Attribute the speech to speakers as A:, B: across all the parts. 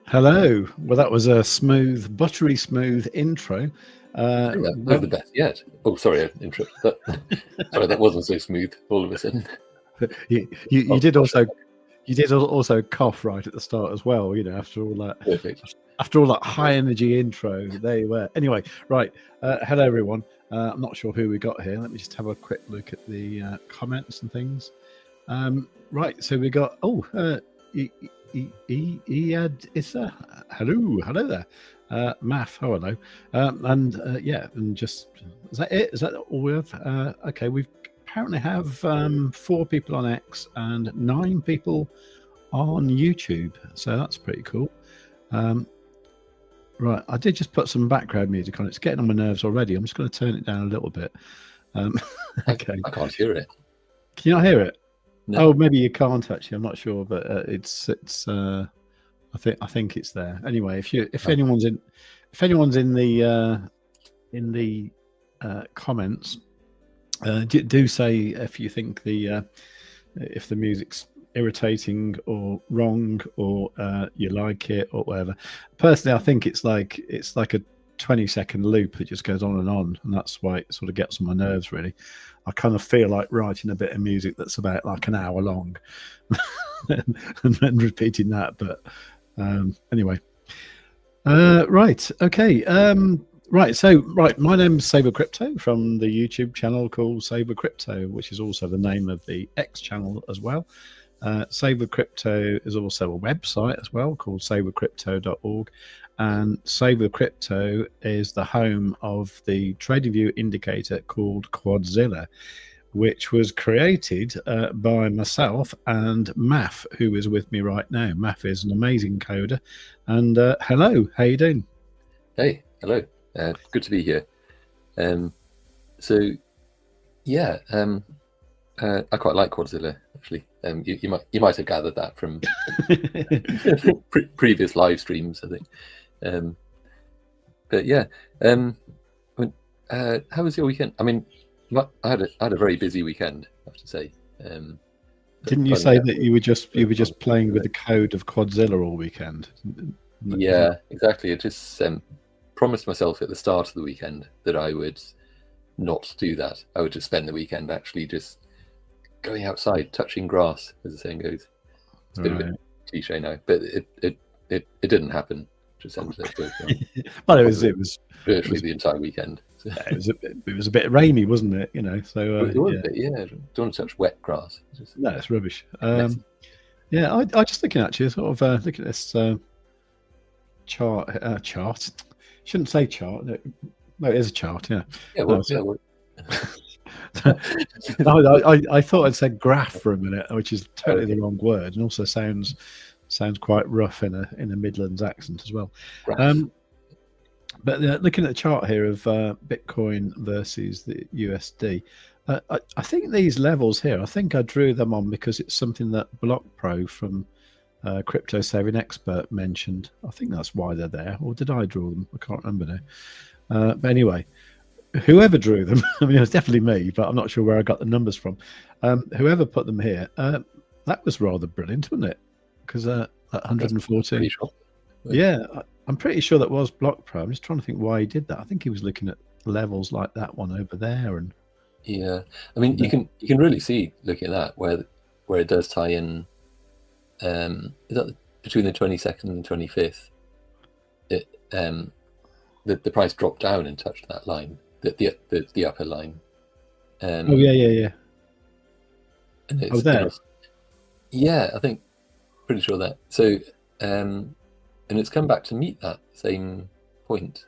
A: Hello. Well, that was a smooth, buttery smooth intro.
B: I think that was the best yet. Oh, sorry, I interrupted. Sorry, that wasn't so smooth all of a sudden.
A: You did also cough right at the start as well. You know, after all that.
B: Perfect.
A: After all that high energy intro, there you were. Anyway, right. Hello, everyone. I'm not sure who we got here. Let me just have a quick look at the comments and things. Right. So we got. Hello there. Maff, hello. And just is that it? Is that all we have? Okay, we apparently have 4 people on X and 9 people on YouTube, so that's pretty cool. Right, I did just put some background music on. It's getting on my nerves already. I'm just going to turn it down a little bit. Okay.
B: I can't hear it.
A: Can you not hear it?
B: No.
A: Oh, maybe you can't actually. I'm not sure, but it's. I think it's there. Anyway, if anyone's in the comments, do say if you think if the music's irritating or wrong or you like it or whatever. Personally, I think it's like a 20-second loop that just goes on, and that's why it sort of gets on my nerves. Really, I kind of feel like writing a bit of music that's about like an hour long and then repeating that. But anyway, right, okay, right. My name's Saber Crypto from the YouTube channel called Saber Crypto, which is also the name of the X channel as well. Saber Crypto is also a website as well called sabercrypto.org, and Saber Crypto is the home of the TradingView indicator called Quadzilla, which was created by myself and Maff, who is with me right now. Maff is an amazing coder. And hello, how you doing?
B: Hey, hello. Good to be here. I quite like Quadzilla, actually. You might have gathered that from previous live streams, I think. But yeah, how was your weekend? I mean, I had a very busy weekend, I have to say.
A: Didn't you say that you were just playing with the code of Quadzilla all weekend?
B: Yeah, exactly. I just promised myself at the start of the weekend that I would not do that. I would just spend the weekend actually just going outside, touching grass, as the saying goes. It's been a bit cliche now, but it didn't happen. Just ended up with,
A: well, it was
B: virtually the entire weekend. So.
A: It was a bit rainy, wasn't it? You know, so
B: it was a bit, yeah. Don't want to touch wet grass.
A: No, it's rubbish. Yeah, I just thinking actually, sort of looking at this chart. Shouldn't say chart. No, it is a chart. Yeah.
B: Yeah. Well,
A: I thought I'd said graph for a minute, which is totally the wrong word, and also sounds quite rough in a Midlands accent as well. But looking at the chart here of Bitcoin versus the USD, I think these levels here, I think I drew them on because it's something that BlockPro from Crypto Saving Expert mentioned. I think that's why they're there, or did I draw them? I can't remember now. But anyway, whoever drew them, I mean, it was definitely me, but I'm not sure where I got the numbers from. Whoever put them here, that was rather brilliant, wasn't it? Because 114.
B: Sure.
A: Yeah, I'm pretty sure that was BlockPro. I'm just trying to think why he did that. I think he was looking at levels like that one over there, and
B: yeah, I mean, you can really see looking at that where it does tie in. Is that between the 22nd and the 25th? The price dropped down and touched that line, the upper line.
A: Oh yeah.
B: And it's, yeah, I think pretty sure that. So and it's come back to meet that same point.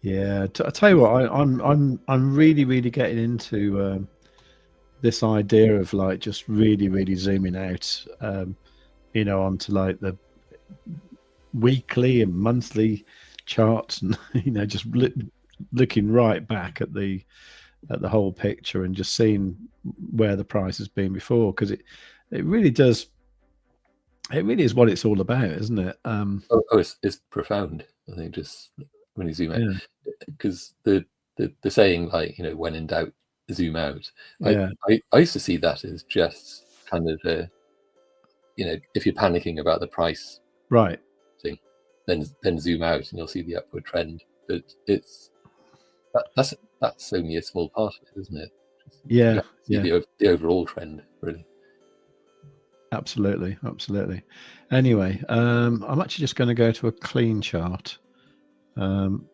A: Yeah, I tell you what, I'm really getting into this idea of like just really zooming out, onto like the weekly and monthly charts, and just looking right back at the whole picture and just seeing where the price has been before, because it really does. It really is what it's all about, isn't it?
B: It's profound. I think just when you zoom out, because the saying, like, when in doubt, zoom out.
A: Yeah.
B: I used to see that as just kind of if you're panicking about the price
A: Right.
B: thing, then zoom out and you'll see the upward trend. But that's only a small part of it, isn't it?
A: Yeah.
B: The overall trend, really.
A: Absolutely. Anyway, I'm actually just going to go to a clean chart, and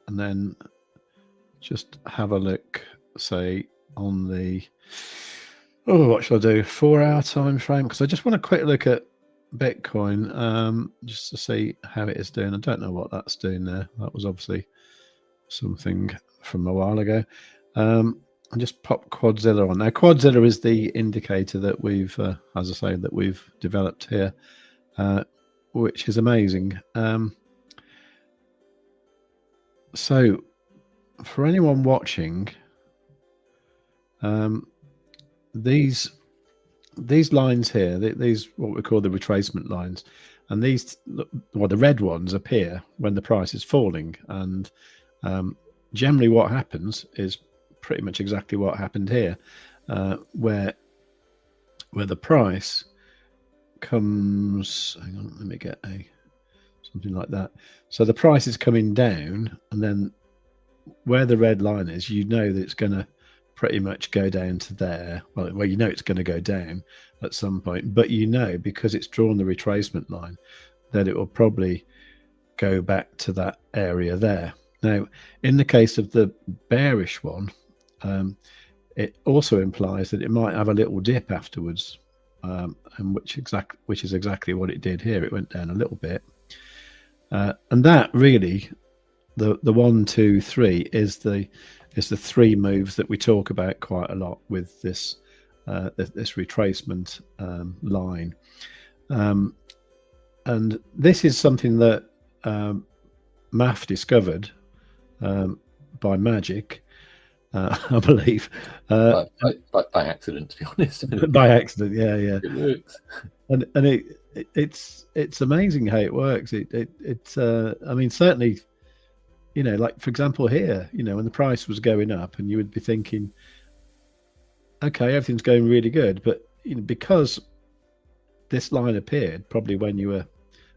A: then just have a look, say, on the what shall I do? 4-hour time frame, because I just want a quick look at Bitcoin, just to see how it is doing. I don't know what that's doing there. That was obviously something from a while ago. And just pop Quadzilla on. Now, Quadzilla is the indicator that we've, as I say, that we've developed here, which is amazing. So, for anyone watching, these lines here, these what we call the retracement lines, and these, well, the red ones appear when the price is falling, and generally what happens is pretty much exactly what happened here, where the price comes, hang on, let me get something like that. So the price is coming down, and then where the red line is, you know that it's going to pretty much go down to there. Well, you know it's going to go down at some point, but you know, because it's drawn the retracement line, that it will probably go back to that area there. Now, in the case of the bearish one, it also implies that it might have a little dip afterwards, and which is exactly what it did here. It went down a little bit, and that really, the 1, 2, 3 is the three moves that we talk about quite a lot with this this retracement line, and this is something that maff discovered by magic. I believe
B: by accident, to be honest.
A: By accident, yeah.
B: It works,
A: and it's amazing how it works. It's I mean, certainly, like for example here, when the price was going up, and you would be thinking, okay, everything's going really good, but because this line appeared probably when you were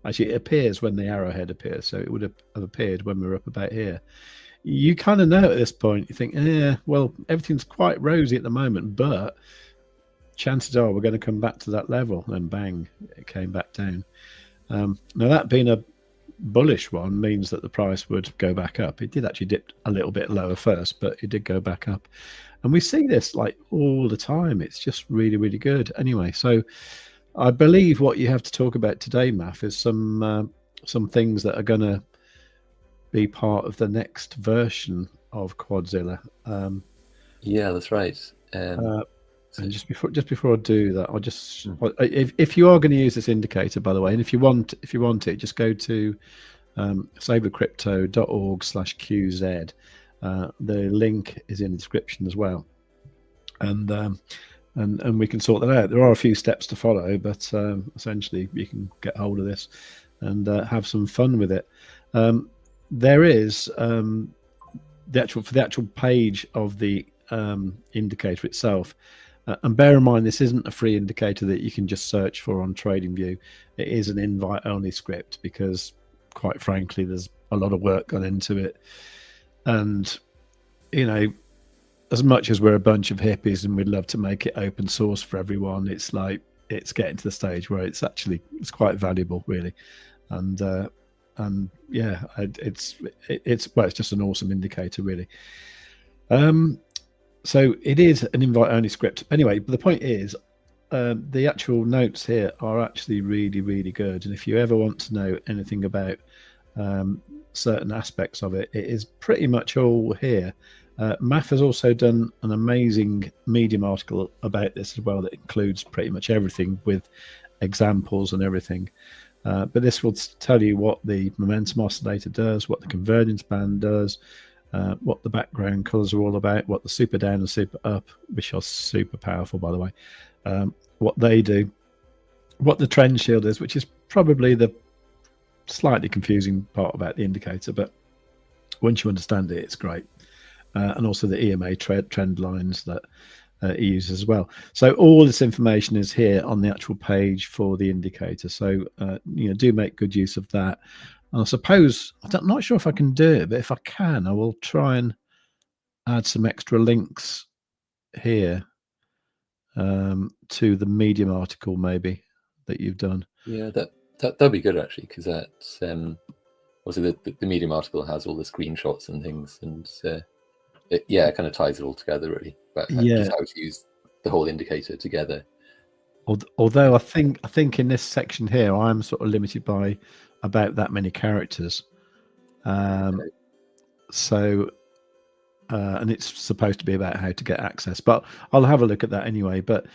A: actually, it appears when the arrowhead appears, so it would have appeared when we were up about here. You kind of know at this point, you think, well, everything's quite rosy at the moment, but chances are we're going to come back to that level, and bang, it came back down. Now, that being a bullish one means that the price would go back up. It did actually dip a little bit lower first, but it did go back up. And we see this like all the time. It's just really, really good. Anyway, so I believe what you have to talk about today, Maff, is some things that are going to be part of the next version of Quadzilla.
B: Yeah, that's right.
A: And just before I do that, I'll just if you are going to use this indicator, by the way, and if you want it, just go to savercrypto.org/QZ. The link is in the description as well, and we can sort that out. There are a few steps to follow, but essentially you can get hold of this and have some fun with it. There is the actual page of the indicator itself, and bear in mind this isn't a free indicator that you can just search for on TradingView. It is an invite-only script because, quite frankly, there's a lot of work gone into it, and as much as we're a bunch of hippies and we'd love to make it open source for everyone, it's like it's getting to the stage where it's quite valuable, really, and yeah, it's just an awesome indicator, really. So it is an invite-only script. Anyway, but the point is, the actual notes here are actually really, really good. And if you ever want to know anything about certain aspects of it, it is pretty much all here. Maff has also done an amazing Medium article about this as well that includes pretty much everything with examples and everything. But this will tell you what the momentum oscillator does, what the convergence band does, what the background colors are all about, what the super down and super up, which are super powerful, by the way, what they do, what the trend shield is, which is probably the slightly confusing part about the indicator, but once you understand it, it's great. And also the EMA trend lines that it uses as well. So all this information is here on the actual page for the indicator. So do make good use of that. And I suppose I'm not sure if I can do it, but if I can, I will try and add some extra links here to the Medium article maybe that you've done.
B: Yeah, that'd be good actually, because that obviously the Medium article has all the screenshots and things, and it kind of ties it all together really. But just how to use the whole indicator together.
A: Although I think in this section here I'm sort of limited by about that many characters. Okay. So and it's supposed to be about how to get access, but I'll have a look at that anyway. But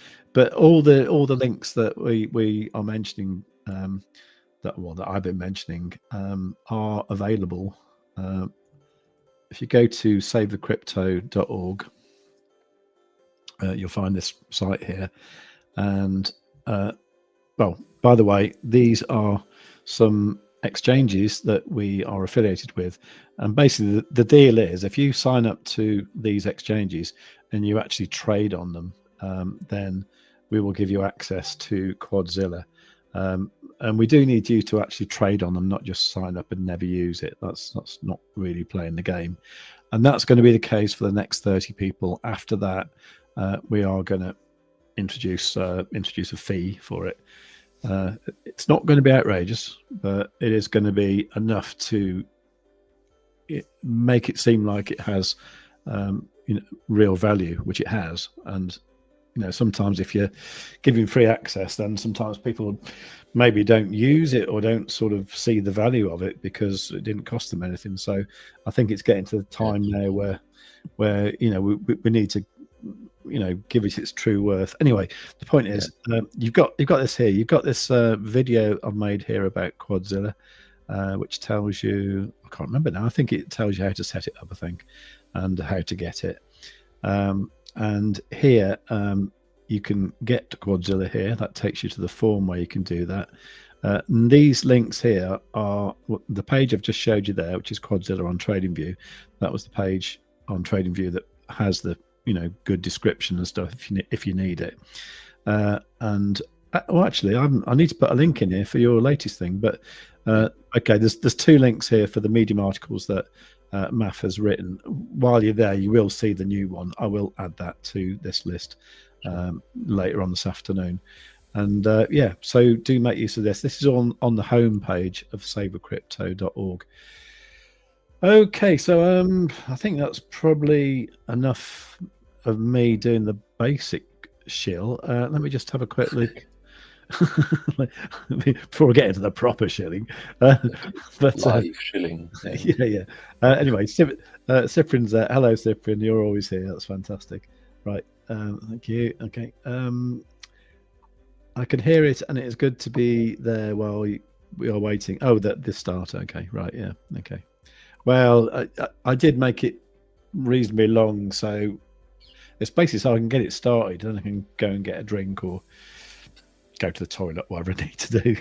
A: all the links that we are mentioning, that I've been mentioning, are available. If you go to savethecrypto.org, you'll find this site here. And well, by the way, these are some exchanges that we are affiliated with, and basically the deal is if you sign up to these exchanges and you actually trade on them, then we will give you access to Quadzilla, and we do need you to actually trade on them, not just sign up and never use it. That's not really playing the game, and that's going to be the case for the next 30 people. After that, we are going to introduce a fee for it. It's not going to be outrageous, but it is going to be enough to make it seem like it has real value, which it has. And sometimes if you're giving free access, then sometimes people maybe don't use it or don't sort of see the value of it because it didn't cost them anything. So I think it's getting to the time now where we need to give it its true worth. Anyway, the point is, you've got this here. You've got this video I've made here about Quadzilla, which tells you, I can't remember now, I think it tells you how to set it up, I think, and how to get it. And here you can get to Quadzilla here. That takes you to the form where you can do that. These links here are the page I've just showed you there, which is Quadzilla on TradingView. That was the page on TradingView that has the good description and stuff if you need it. And well, actually, I need to put a link in here for your latest thing. But okay, there's 2 links here for the Medium articles that Maff has written. While you're there, you will see the new one. I will add that to this list later on this afternoon. And so do make use of this. This is on the home page of savethecrypto.org. Okay, so I think that's probably enough of me doing the basic shill. Let me just have a quick look before we get into the proper shilling. But
B: live shilling.
A: Yeah. Anyway, Cyprian's there. Hello, Cyprian. You're always here. That's fantastic. Right. Thank you. Okay. I can hear it, and it is good to be there while we are waiting. Oh, the start. Okay. Right. Yeah. Okay. Well, I did make it reasonably long, so it's basically so I can get it started, and I can go and get a drink or go to the toilet, whatever I need to do.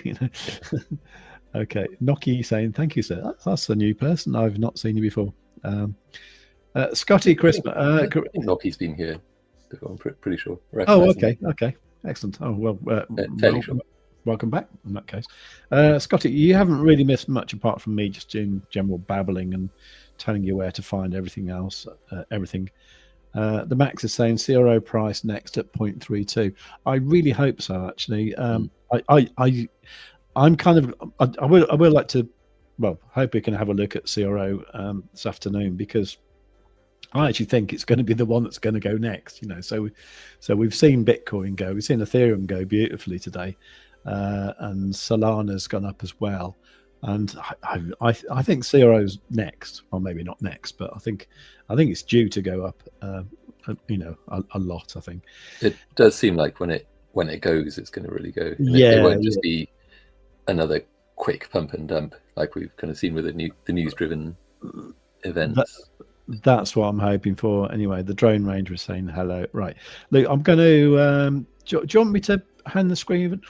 A: Okay, Noki saying thank you, sir. That's a new person. I've not seen you before. Scotty Christmas.
B: I think Noki's been here before. I'm pretty sure.
A: Oh, okay, excellent. Oh well,
B: fairly sure.
A: Welcome back in that case. Scotty, you haven't really missed much apart from me just doing general babbling and telling you where to find everything else, everything. The Max is saying CRO price next at 0.32. I really hope so, actually. I'm kind of, I will like to, well, hope we can have a look at CRO this afternoon, because I actually think it's going to be the one that's going to go next. So we've seen Bitcoin go, we've seen Ethereum go beautifully today. And Solana's gone up as well, and I think CRO's next. Well, maybe not next, but I think it's due to go up. A lot. I think
B: it does seem like when it goes, it's going to really go. And it won't just be another quick pump and dump like we've kind of seen with the news-driven events.
A: That's what I'm hoping for. Anyway, the Drone Ranger is saying hello. Right, Luke, I'm going to. Do you want me to hand the screen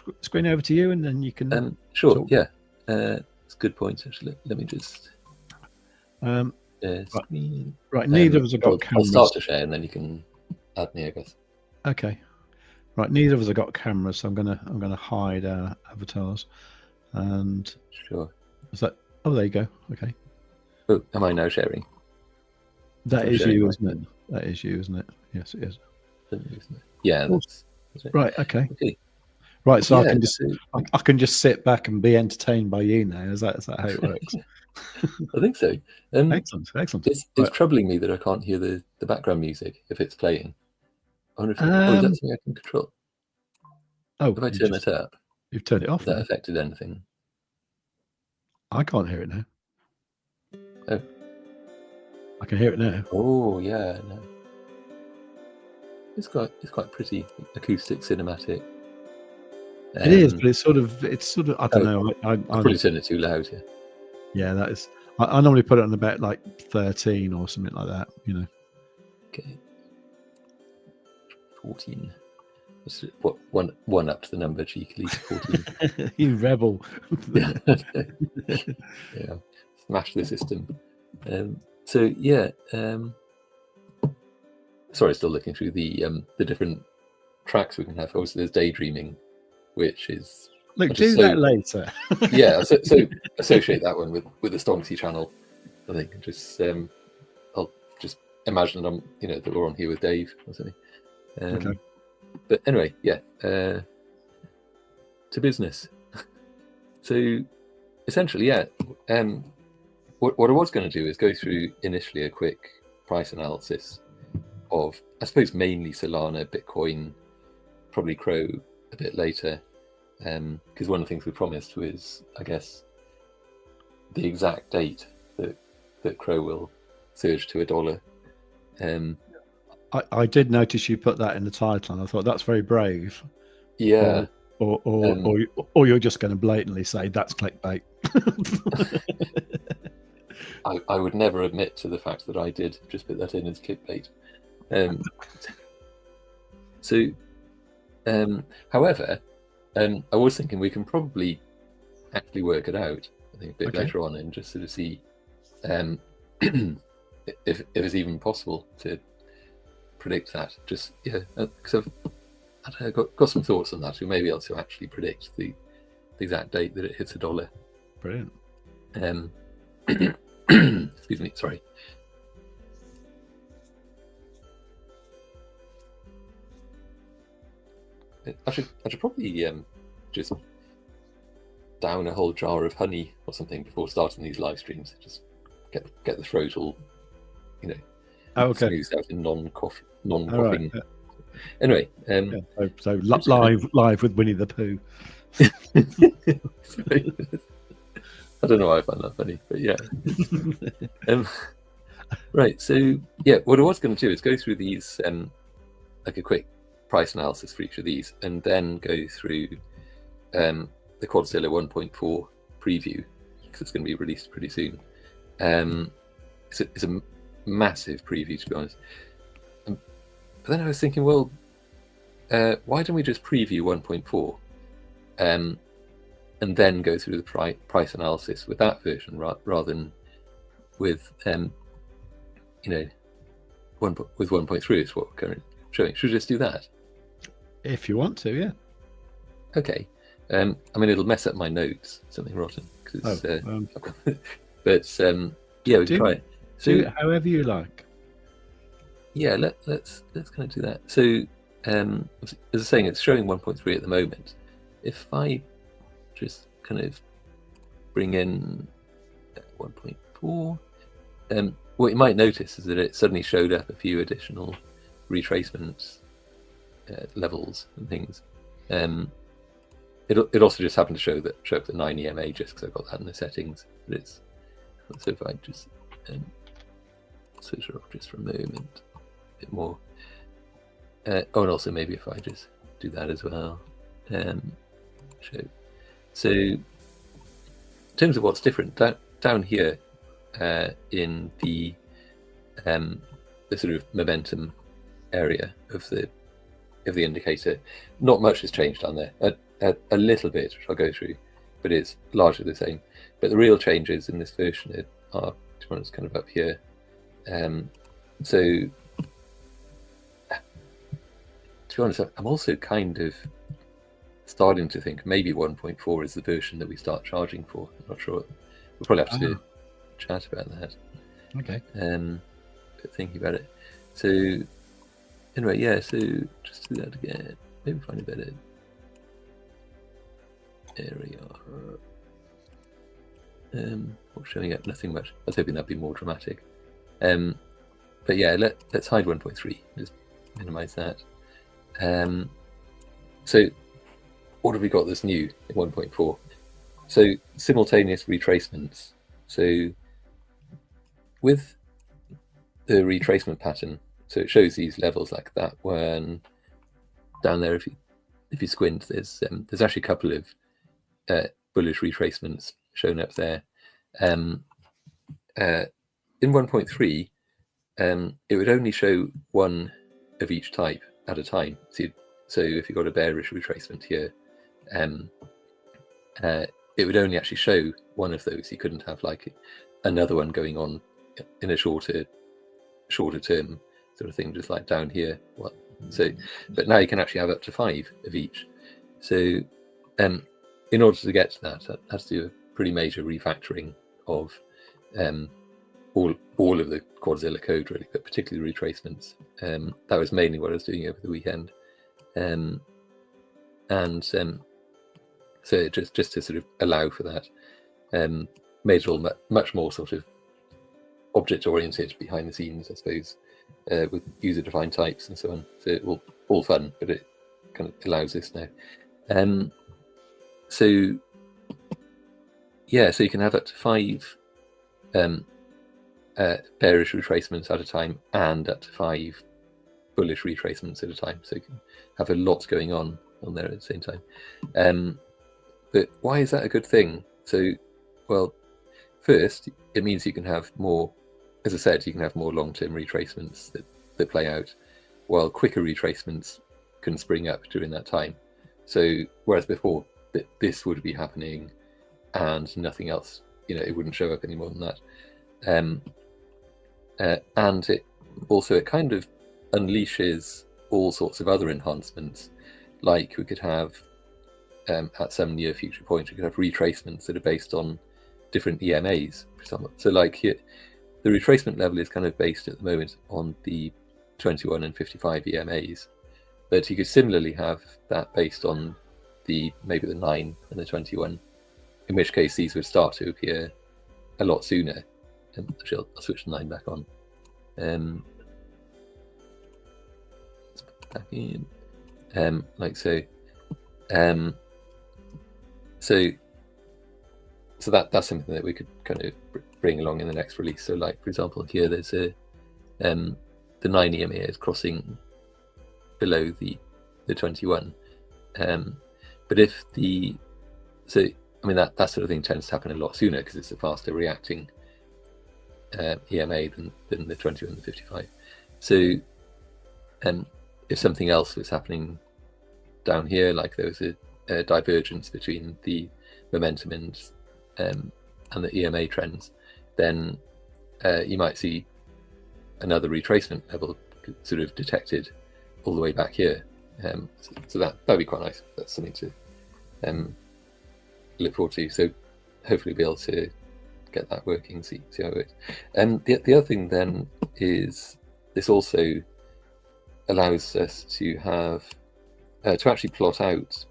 A: over to you, and then you can?
B: Sure.
A: talk?
B: Yeah, it's a good point. Actually, let me just.
A: Right. Neither of us have got cameras.
B: I'll start to share, and then you can add me, I guess.
A: Okay. Right. Neither of us have got cameras, so I'm gonna hide our avatars. And
B: Sure.
A: is that? Oh, there you go. Okay.
B: Oh, am I now sharing?
A: That
B: I'm
A: is
B: sharing
A: you,
B: my
A: isn't it?
B: screen.
A: That is you, isn't it? Yes, it is.
B: Yeah, that's it.
A: Right. Okay.
B: Okay.
A: Right. So
B: Yeah,
A: I can just sit back and be entertained by you now. Is that how it works?
B: I think so.
A: Excellent. Excellent.
B: It's
A: Right.
B: troubling me that I can't hear the background music if it's playing. I wonder if is that something I can control?
A: Oh,
B: If I turn it up,
A: you've turned it off
B: has that
A: now.
B: affected anything?
A: I can't hear it now.
B: Oh.
A: I can hear it now.
B: Oh yeah, no. It's quite pretty, acoustic, cinematic.
A: It is, but it's sort of I don't know.
B: I've probably turned it too loud.
A: Yeah, that is. I normally put it on about like 13 or something like that. You know.
B: Okay. 14. What one up to the number cheekily? 14.
A: You rebel.
B: Yeah. Yeah. Smash the system. So yeah. Sorry, still looking through the different tracks we can have. Obviously, there's daydreaming, which is
A: Look, do that later.
B: Yeah, so associate that one with the Stonksy channel. I think just I'll just imagine I'm that we're on here with Dave or something.
A: Okay.
B: But anyway, yeah. To business. So essentially, yeah. What I was going to do is go through initially a quick price analysis of, I suppose, mainly Solana, Bitcoin, probably CRO a bit later, because one of the things we promised was, I guess, the exact date that CRO will surge to $1.
A: I did notice you put that in the title, and I thought that's very brave.
B: Yeah.
A: Or you're just going to blatantly say that's clickbait.
B: I would never admit to the fact that I did just put that in as clickbait. However, I was thinking we can probably actually work it out, I think, a bit later on, and just sort of see if it's even possible to predict that. Just because I've got some thoughts on that. We may be able to actually predict the exact date that it hits $1.
A: Brilliant.
B: Excuse me, sorry. I should probably just down a whole jar of honey or something before starting these live streams. Just get the throat all, smoothed out in non-coughing.
A: Right.
B: Anyway,
A: so live with Winnie the Pooh.
B: I don't know why I find that funny, but yeah. Right, so yeah, what I was going to do is go through these, like a quick price analysis for each of these, and then go through the Quadzilla 1.4 preview, because it's going to be released pretty soon. It's a massive preview, to be honest. But then I was thinking, well, why don't we just preview 1.4 and then go through the price analysis with that version rather than with with 1.3 is what we're currently showing. Should we just do that?
A: If you want to, yeah.
B: Okay. I mean, it'll mess up my notes, something rotten. Cause, but yeah, we can try it.
A: So, do it however you like.
B: Yeah, let's kind of do that. So, as I was saying, it's showing 1.3 at the moment. If I just kind of bring in 1.4, what you might notice is that it suddenly showed up a few additional retracements levels and things. It also just happened to show up the 9 EMA just because I've got that in the settings. But it's so if I just switch it off just for a moment, a bit more. And also maybe if I just do that as well. Show. So in terms of what's different, down here in the sort of momentum area of the indicator, not much has changed down there. A little bit, which I'll go through, but it's largely the same. But the real changes in this version are, to be honest, kind of up here. So to be honest, I'm also kind of starting to think maybe 1.4 is the version that we start charging for. I'm not sure. We'll probably have to chat about that.
A: Okay.
B: But thinking about it. So anyway, yeah, so just do that again. Maybe find a better area. What's showing up? Nothing much. I was hoping that'd be more dramatic. But yeah, let's hide 1.3. Just minimize that. So what have we got that's new in 1.4? So simultaneous retracements. So with the retracement pattern, so it shows these levels like that one down there. If you squint, there's actually a couple of bullish retracements shown up there. In 1.3, it would only show one of each type at a time. So if you've got a bearish retracement here, it would only actually show one of those. You couldn't have like another one going on in a shorter term sort of thing, just like down here. But now you can actually have up to 5 of each. So in order to get to that has to do a pretty major refactoring of all of the Quadzilla code, really, but particularly retracements. That was mainly what I was doing over the weekend. So just to sort of allow for that, made it all much more sort of object oriented behind the scenes, I suppose, with user defined types and so on. So it will all fun, but it kind of allows this now. So yeah, so you can have up to 5 bearish retracements at a time and up to 5 bullish retracements at a time. So you can have a lot going on there at the same time. But why is that a good thing? So, well, first, it means you can have more, as I said, you can have more long-term retracements that play out, while quicker retracements can spring up during that time. So, whereas before, this would be happening and nothing else, it wouldn't show up any more than that. And it kind of unleashes all sorts of other enhancements, like we could have at some near future point, we could have retracements that are based on different EMAs, for example. So like here, the retracement level is kind of based at the moment on the 21 and 55 EMAs, but you could similarly have that based on maybe the 9 and the 21, in which case these would start to appear a lot sooner. Actually, I'll switch the 9 back on. Let's put it back in, like so. So that's something that we could kind of bring along in the next release. So like, for example, here there's the 9 EMA is crossing below the 21. But if that sort of thing tends to happen a lot sooner because it's a faster reacting EMA than the 21 and the 55. So if something else was happening down here, like there was a divergence between the momentum and the EMA trends, then you might see another retracement level sort of detected all the way back here. So that'd be quite nice. That's something to look forward to. So hopefully be able to get that working, see how it works. The other thing then is this also allows us to have to actually plot out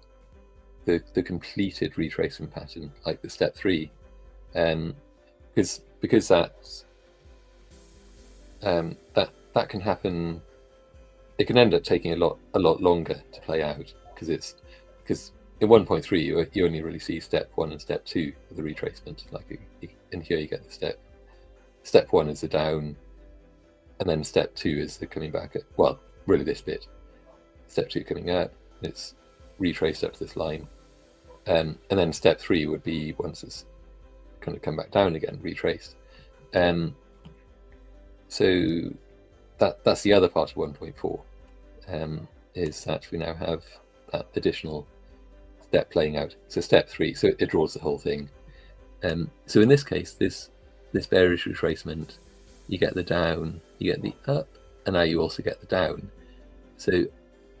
B: the completed retracement pattern, like the step 3, because that's that can happen. It can end up taking a lot longer to play out because in 1.3 you only really see step 1 and step 2 of the retracement. Like in here you get the step 1 is the down, and then step 2 is the coming back at, well, really this bit. Step 2 coming up, it's retraced up to this line, and then step 3 would be once it's kind of come back down again, retraced. So that's the other part of 1.4, is that we now have that additional step playing out. So step 3, so it draws the whole thing. So in this case, this bearish retracement, you get the down, you get the up, and now you also get the down. So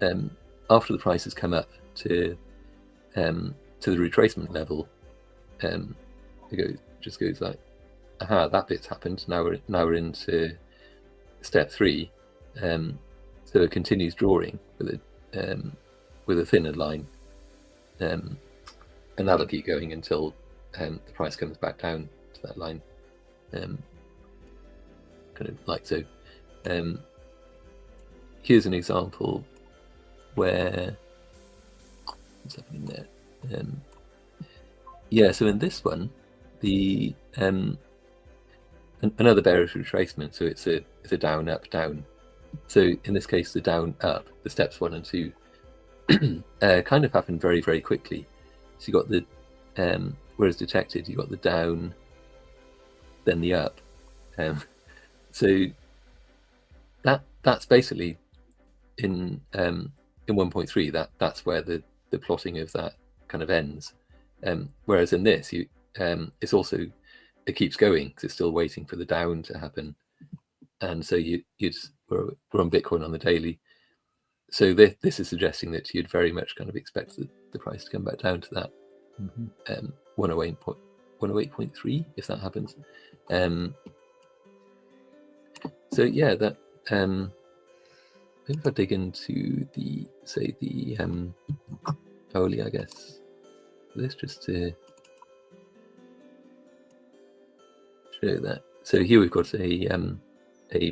B: after the price has come up to the retracement level, just goes like, aha, that bit's happened. Now we're into step 3. So it continues drawing with a thinner line, and that'll keep going until the price comes back down to that line, kind of like so. Here's an example where what's happening there. Yeah, so in this one, the another bearish retracement. So it's a down up down. So in this case, the down up, the steps 1 and 2, kind of happened very, very quickly. So you got the whereas detected, you got the down, then the up. So that's basically in 1.3. That's where the plotting of that kind of ends. Whereas in this, it's also, it keeps going because it's still waiting for the down to happen. And so we're on Bitcoin on the daily. So this is suggesting that you'd very much kind of expect the price to come back down to that 108.3 if that happens. So yeah, that maybe if I dig into the holy, I guess this just to show that. So here we've got a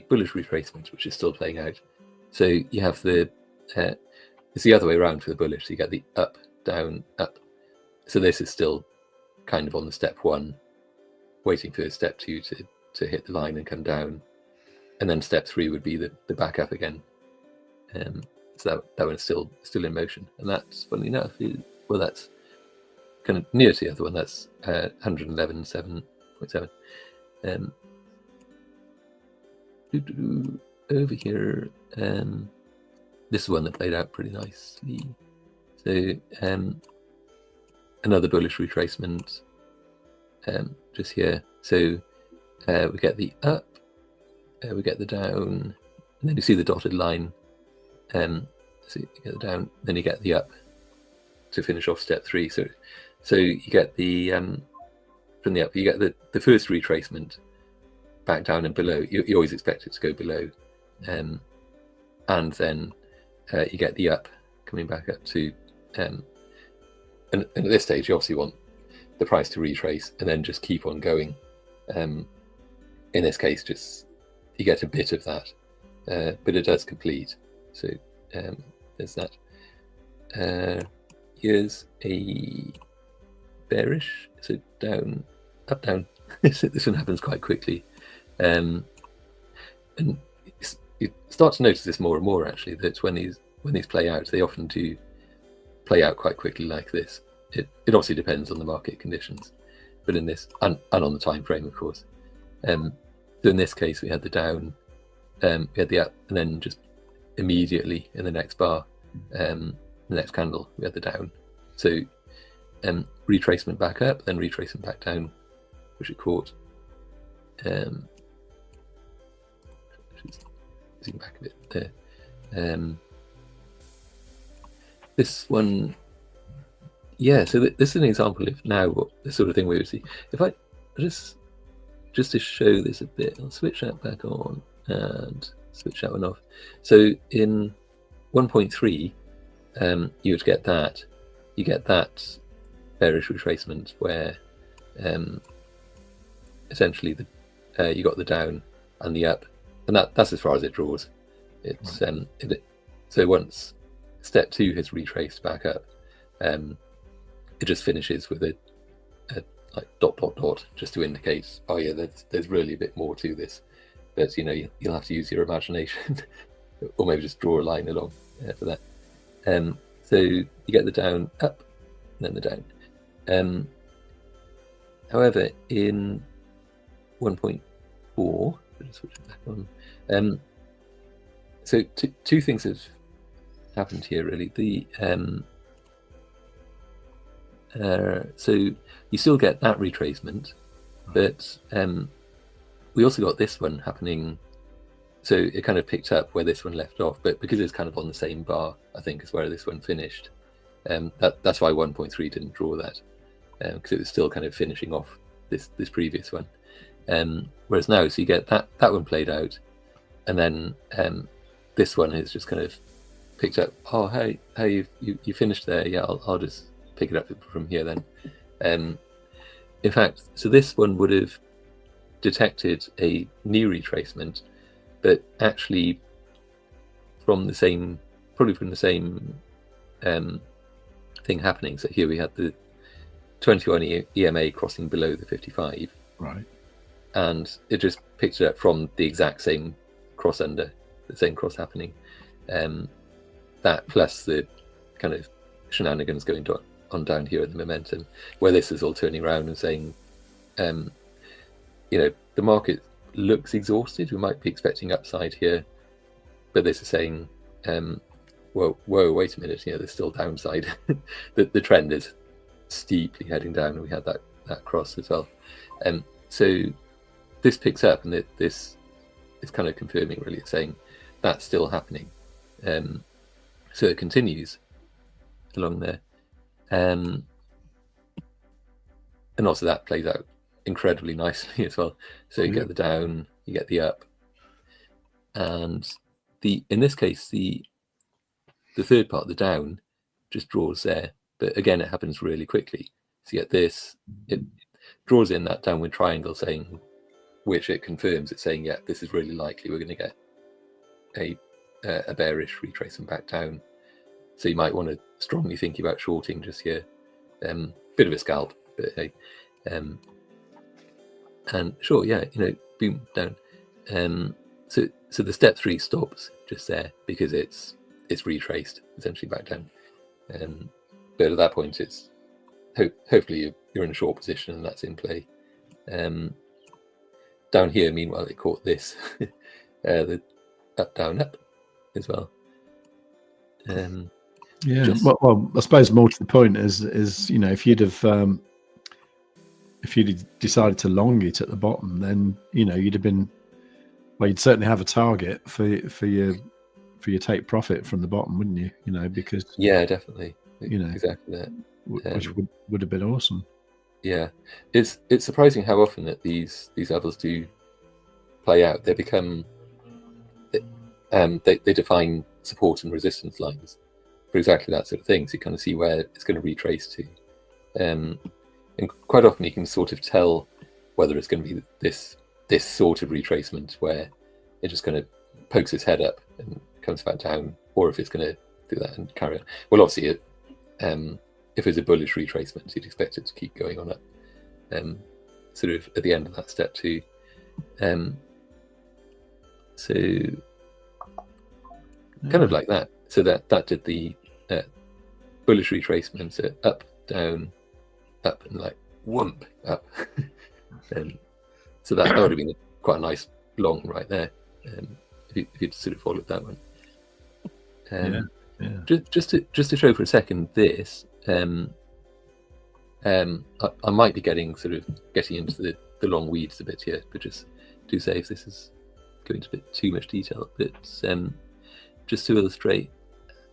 B: bullish retracement, which is still playing out. So you have it's the other way around for the bullish. So you get the up, down, up. So this is still kind of on the step 1, waiting for step 2 to hit the line and come down. And then step 3 would be the back up again. So that one's still in motion. And that's, funnily enough, that's kind of near to the other one. That's 111.7. Over here, this is one that played out pretty nicely. So another bullish retracement just here. So we get the up, we get the down, and then you see the dotted line. So you get the down, then you get the up to finish off step 3. So you get the from the up, you get the first retracement back down and below. You always expect it to go below, and then you get the up coming back up to, and at this stage you obviously want the price to retrace and then just keep on going. In this case, just you get a bit of that, but it does complete. So there's that. Here's a bearish, so down, up, down. This one happens quite quickly, and you start to notice this more and more actually, that when these play out, they often do play out quite quickly like this. It obviously depends on the market conditions, but in this, and on the time frame, of course. So in this case, we had the down, we had the up, and then just immediately in the next bar, the next candle, we had the down. So retracement back up, then retracement back down, which it caught. Zoom back a bit there. This one, yeah. So this is an example of now what the sort of thing we would see. If I just to show this a bit, I'll switch that back on and switch that one off. So in 1.3, you would get that. You get that bearish retracement where essentially you got the down and the up, and that's as far as it draws. It's so once step 2 has retraced back up, it just finishes with a like dot just to indicate, oh yeah, there's really a bit more to this, but you'll have to use your imagination or maybe just draw a line along for that. So you get the down, up, and then the down. However, in 1.4, just switch it back on. So two things have happened here really. So you still get that retracement, but we also got this one happening so it kind of picked up where this one left off, but because it's kind of on the same bar, I think, as where this one finished. That's why 1.3 didn't draw that, because it was still kind of finishing off this previous one. Whereas now, so you get that one played out, and then this one is just kind of picked up. Oh, hey, you finished there. Yeah, I'll just pick it up from here then. In fact, so this one would have detected a new retracement, but actually probably from the same thing happening. So here we had the 21 EMA crossing below the 55,
A: right,
B: and it just picked it up from the exact same cross under, the same cross happening. That plus the kind of shenanigans going on down here at the momentum, where this is all turning around and saying, the market looks exhausted. We might be expecting upside here, but this is saying, whoa, wait a minute, there's still downside. the trend is steeply heading down, and we had that cross as well. So this picks up, and this is kind of confirming, really. It's saying that's still happening. So it continues along there. And also that plays out incredibly nicely as well. So you get the down, you get the up, and in this case the third part, the down, just draws there. But again, it happens really quickly. So you get this, it draws in that downward triangle, saying, which it confirms. It's saying, yeah, this is really likely we're going to get a bearish retracement back down. So you might want to strongly think about shorting just here. Bit of a scalp, but hey. And sure, yeah, boom, down. So the step 3 stops just there because it's retraced essentially back down. But at that point, it's hopefully you're in a short position and that's in play. Down here, meanwhile, it caught this, the up, down, up as well.
A: Yeah. Well, I suppose more to the point is if you'd have decided to long it at the bottom, then you'd have been, well, you'd certainly have a target for your take profit from the bottom, wouldn't you? Because
B: yeah, definitely, exactly that,
A: which would have been awesome.
B: Yeah, it's surprising how often that these levels do play out. They become they define support and resistance lines for exactly that sort of thing. So you kind of see where it's going to retrace to, and quite often you can sort of tell whether it's going to be this sort of retracement where it just kind of pokes its head up and comes back down, or if it's going to do that and carry on. Well, obviously, if it's a bullish retracement, you'd expect it to keep going on up, sort of at the end of that step 2. So kind of like that. So that did the bullish retracement, so up, down, up, and like whoomp up. So that would have been quite a nice long right there, if you'd sort of followed that one. Just to show for a second this, I might be getting into the long weeds a bit here, but just do say if this is going into a bit too much detail. But just to illustrate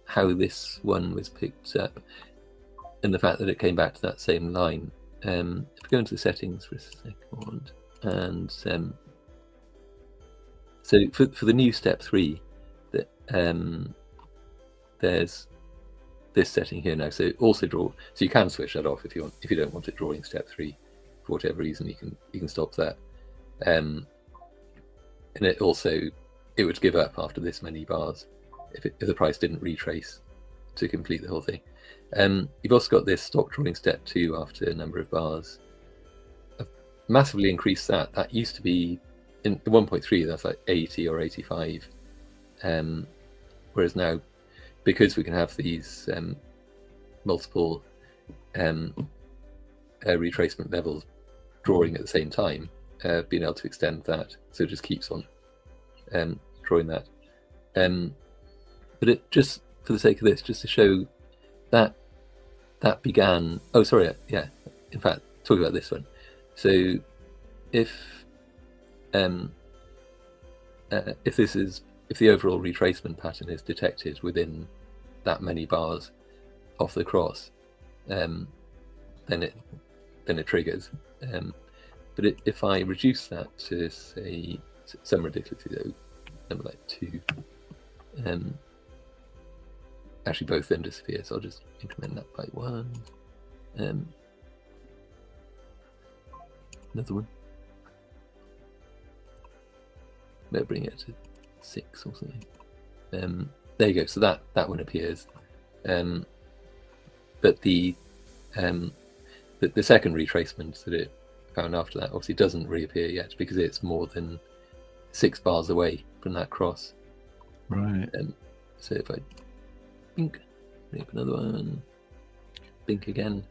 B: how this one was picked up and the fact that it came back to that same line. If we go into the settings for a second, and so for the new step 3, that there's this setting here now. So also draw. So you can switch that off if you want. If you don't want it drawing step 3 for whatever reason, you can stop that. And it would give up after this many bars if the price didn't retrace to complete the whole thing. You've also got this stop drawing step 2 after a number of bars. I've massively increased that. That used to be in 1.3, that's like 80 or 85. Whereas now, because we can have these multiple retracement levels drawing at the same time, being able to extend that, so it just keeps on drawing that. But it just, for the sake of this, just to show that began. Oh, sorry, yeah. In fact, talking about this one. So if if the overall retracement pattern is detected within that many bars off the cross, then it triggers. But if I reduce that to, say, some ridiculously low number like 2, actually both then disappear, so I'll just increment that by 1. Another one. Better bring it to 6 or something. There you go. So that one appears. But the second retracement that it found after that obviously doesn't reappear yet because it's more than 6 bars away from that cross.
A: Right.
B: So if I bink, bring up another one, bink again.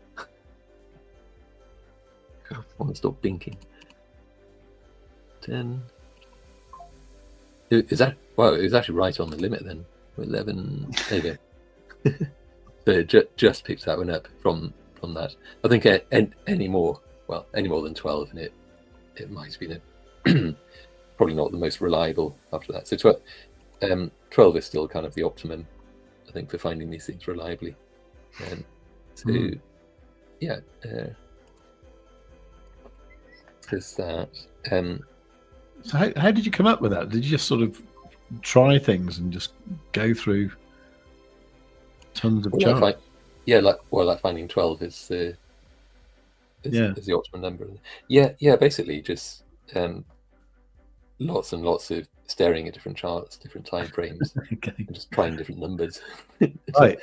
B: I want to stop binking. 10. Is that, wow, it was actually right on the limit then. 11. There you go. So it just picked that one up from that. I think any more than 12, and it might have been probably not the most reliable after that. So 12 is still kind of the optimum, I think, for finding these things reliably. Yeah, there's that.
A: So how did you come up with that? Did you just sort of try things and just go through tons of charts?
B: Like finding 12 is the optimum number. Yeah, basically just lots and lots of staring at different charts, different time frames,
A: Okay.
B: and just trying different numbers.
A: Right.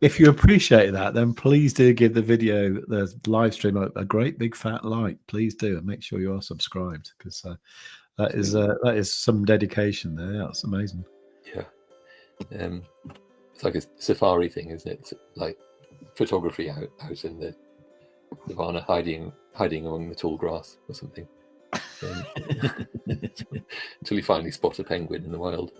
A: If you appreciate that, then please do give the video, the live stream, a great big fat like. Please do, and make sure you are subscribed, because that is some dedication there. That's amazing.
B: Yeah. It's like a safari thing, isn't it? It's like photography out in the savannah, hiding among the tall grass or something. Until you finally spot a penguin in the wild.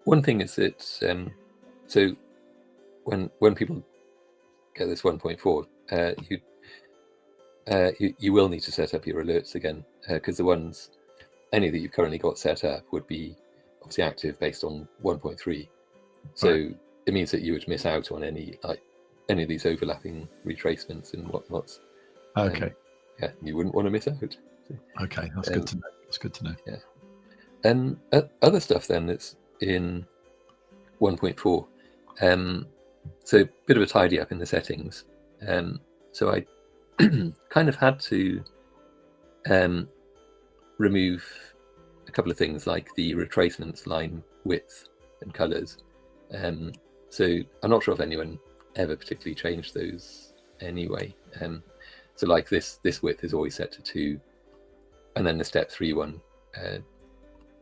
B: One thing is that so when people get this 1.4, you will need to set up your alerts again, because any that you've currently got set up would be obviously active based on 1.3. So right. It means that you would miss out on any of these overlapping retracements and whatnots.
A: Okay.
B: You wouldn't want to miss out.
A: Okay, that's good to know. That's good to know.
B: Yeah. And other stuff then that's in 1.4. So a bit of a tidy up in the settings. So I kind of had to remove a couple of things like the retracements line width and colors. So I'm not sure if anyone ever particularly changed those anyway. So like this width is always set to 2, and then the step 3 one, it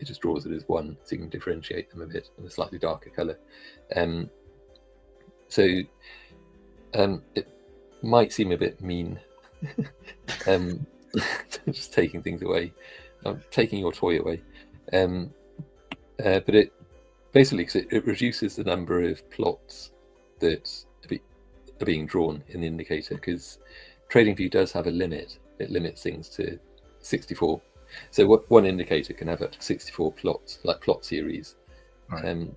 B: just draws it as 1, so you can differentiate them a bit in a slightly darker color. So it might seem a bit mean, just taking things away, taking your toy away, but it basically, because it reduces the number of plots that are being drawn in the indicator, because TradingView does have a limit. It limits things to 64. So one indicator can have up to 64 plots, like plot series. Right.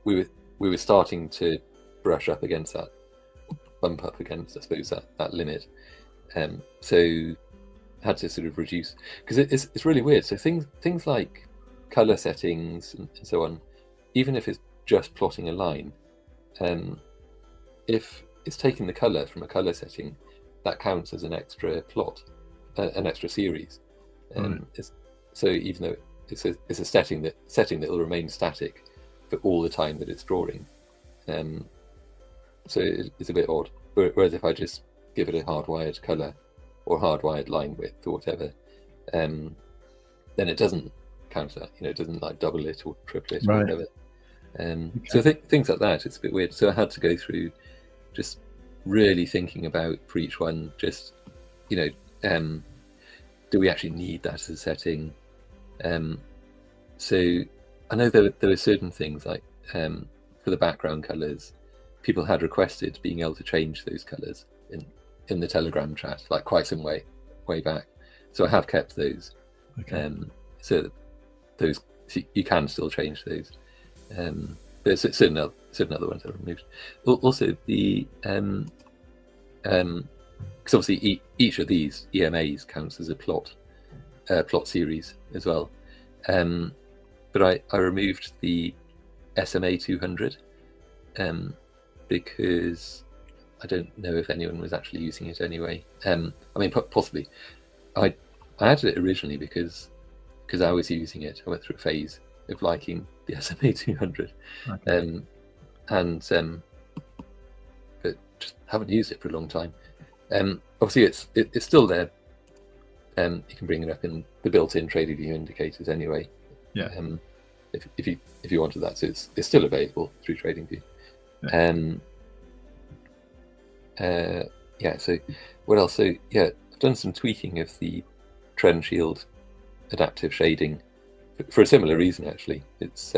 B: We were starting to brush up against that, bump up against, I suppose, that limit. So had to sort of reduce, because it's really weird. So things like color settings and so on, even if it's just plotting a line, if it's taking the color from a color setting, that counts as an extra plot, an extra series. So even though it's a setting that will remain static for all the time that it's drawing, so it's a bit odd. Whereas if I just give it a hardwired color or hardwired line width or whatever, then it doesn't count that. It doesn't like double it or triple it, right, or whatever. So things like that, it's a bit weird. So I had to go through just really thinking about for each one, just do we actually need that as a setting? So I know there are certain things like for the background colors, people had requested being able to change those colors in the Telegram chat, like quite some way back. So I have kept those.
A: Okay.
B: So those you can still change those. But certain other ones are removed. Also, the because obviously each of these EMAs counts as a plot series as well. But I removed the SMA 200 because I don't know if anyone was actually using it anyway. I mean, possibly. I added it originally because I was using it. I went through a phase of liking the SMA 200,
A: Okay.
B: but just haven't used it for a long time. Obviously, it's still there. You can bring it up in the built-in TradingView indicators anyway.
A: Yeah.
B: If you wanted that, so it's still available through TradingView. Yeah. So what else? So yeah, I've done some tweaking of the trend shield adaptive shading for a similar reason actually. It's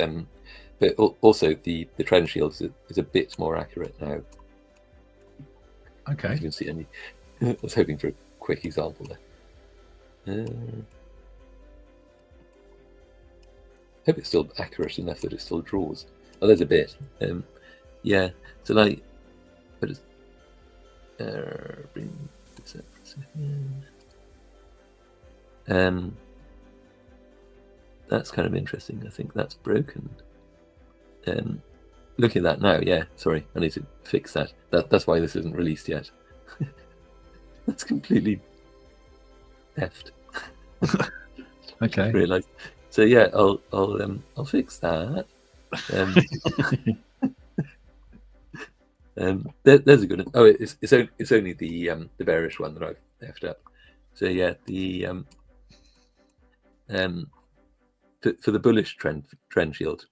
B: but also the trend shield is a bit more accurate now.
A: Okay.
B: You can see any. I was hoping for a quick example there. Hope it's still accurate enough that it still draws. Oh, there's a bit. Yeah. So like, but it's bring this up for a second. That's kind of interesting. I think that's broken. Looking at that now, yeah. Sorry, I need to fix that. That's why this isn't released yet. That's completely theft.
A: Okay.
B: Realized. So yeah, I'll fix that. There's a good one. Oh, it's only the bearish one that I've left up. So yeah, the for the bullish trend shield,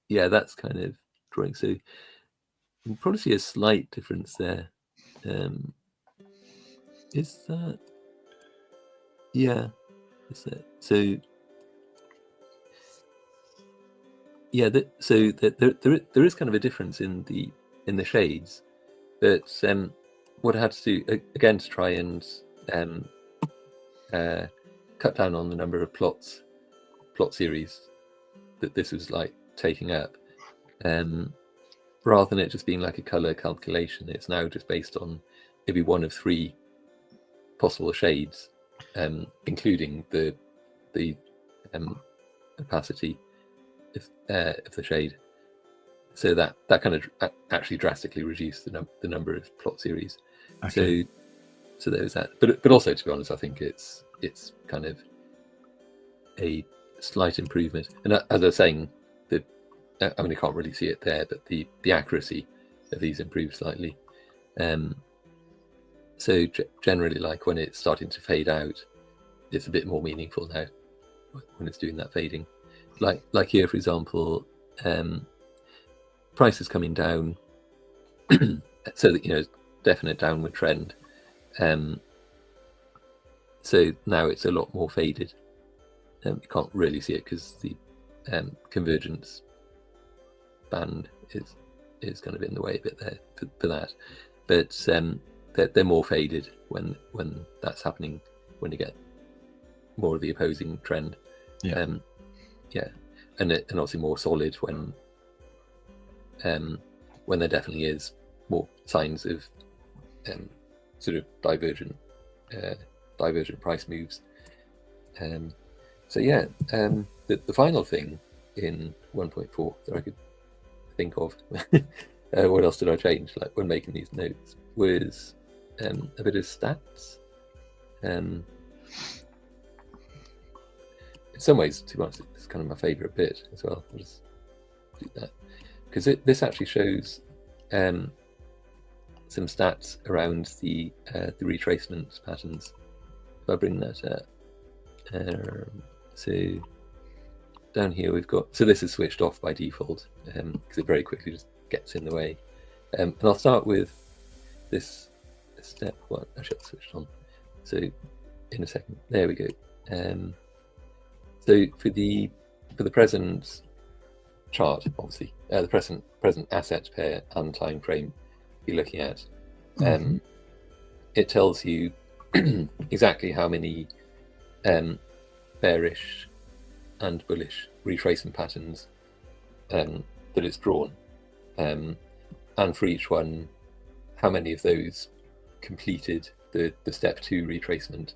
B: yeah, that's kind of drawing. So you can probably see a slight difference there. Is that? Yeah. Is that? So yeah. So there is kind of a difference in the shades, but what I had to do again to try and cut down on the number of plot series that this was like taking up, rather than it just being like a color calculation, it's now just based on maybe one of three possible shades, including the opacity of the shade. So that kind of actually drastically reduced the number of plot series.
A: Okay.
B: So there was that. But also, to be honest, I think it's kind of a slight improvement. And as I was saying, I mean, you can't really see it there, but the accuracy of these improved slightly. So generally, like when it's starting to fade out, it's a bit more meaningful now when it's doing that fading. Like here, for example, price is coming down, so that definite downward trend. So now it's a lot more faded. You can't really see it because the convergence band is kind of in the way a bit there for that. But they're more faded when that's happening, when you get more of the opposing trend.
A: Yeah.
B: Yeah, and obviously more solid when there definitely is more signs of sort of divergent price moves. So yeah, the final thing in 1.4 that I could think of, what else did I change? Like when making these notes, was a bit of stats. In some ways, to be honest, it's kind of my favourite bit as well. I'll just do that because this actually shows some stats around the retracement patterns. If I bring that up, so down here we've got, so this is switched off by default because it very quickly just gets in the way. And I'll start with this step one. Actually, it's switched on. So in a second, there we go. So for the present chart, obviously, the present asset pair and time frame you're looking at. It tells you exactly how many bearish and bullish retracement patterns that it's drawn, and for each one, how many of those completed the step 2 retracement,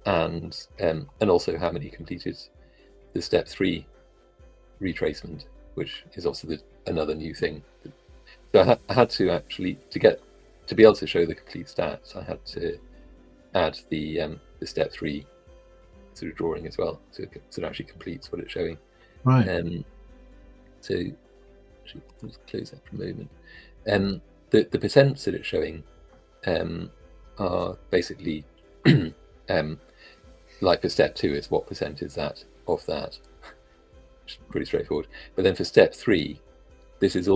B: and also how many completed the step 3 retracement, which is also another new thing. So I had to actually, to be able to show the complete stats, I had to add the step 3 sort of drawing as well, so it actually completes what it's showing.
A: Right.
B: So let's close that for a moment. The percents that it's showing are basically like for step 2, it's what percent is that of that. Which is pretty straightforward. But then for step 3, this is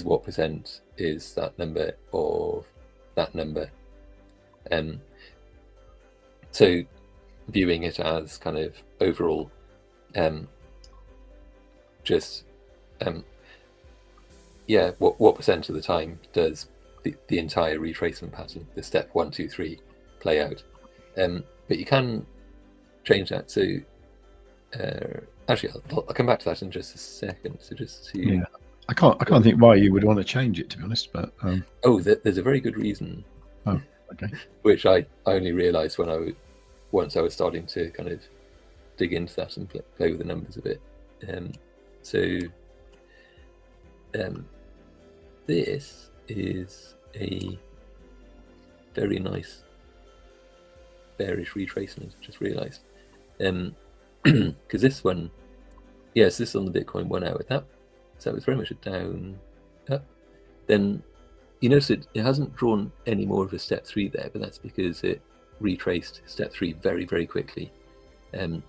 B: what percent is that number of that number. So viewing it as kind of overall, what percent of the time does the entire retracement pattern, the step 1, 2, 3, play out? But you can change that. So actually, I'll come back to that in just a second. So just to
A: I can't think why you would want to change it, to be honest. But
B: there's a very good reason.
A: Oh, okay.
B: Which I only realised once I was starting to kind of dig into that and play with the numbers a bit. This is a very nice bearish retracement. Just realised, because this one, this is on the Bitcoin 1 hour. So it was very much a down up. Then you notice it hasn't drawn any more of a step 3 there, but that's because it retraced step 3 very, very quickly,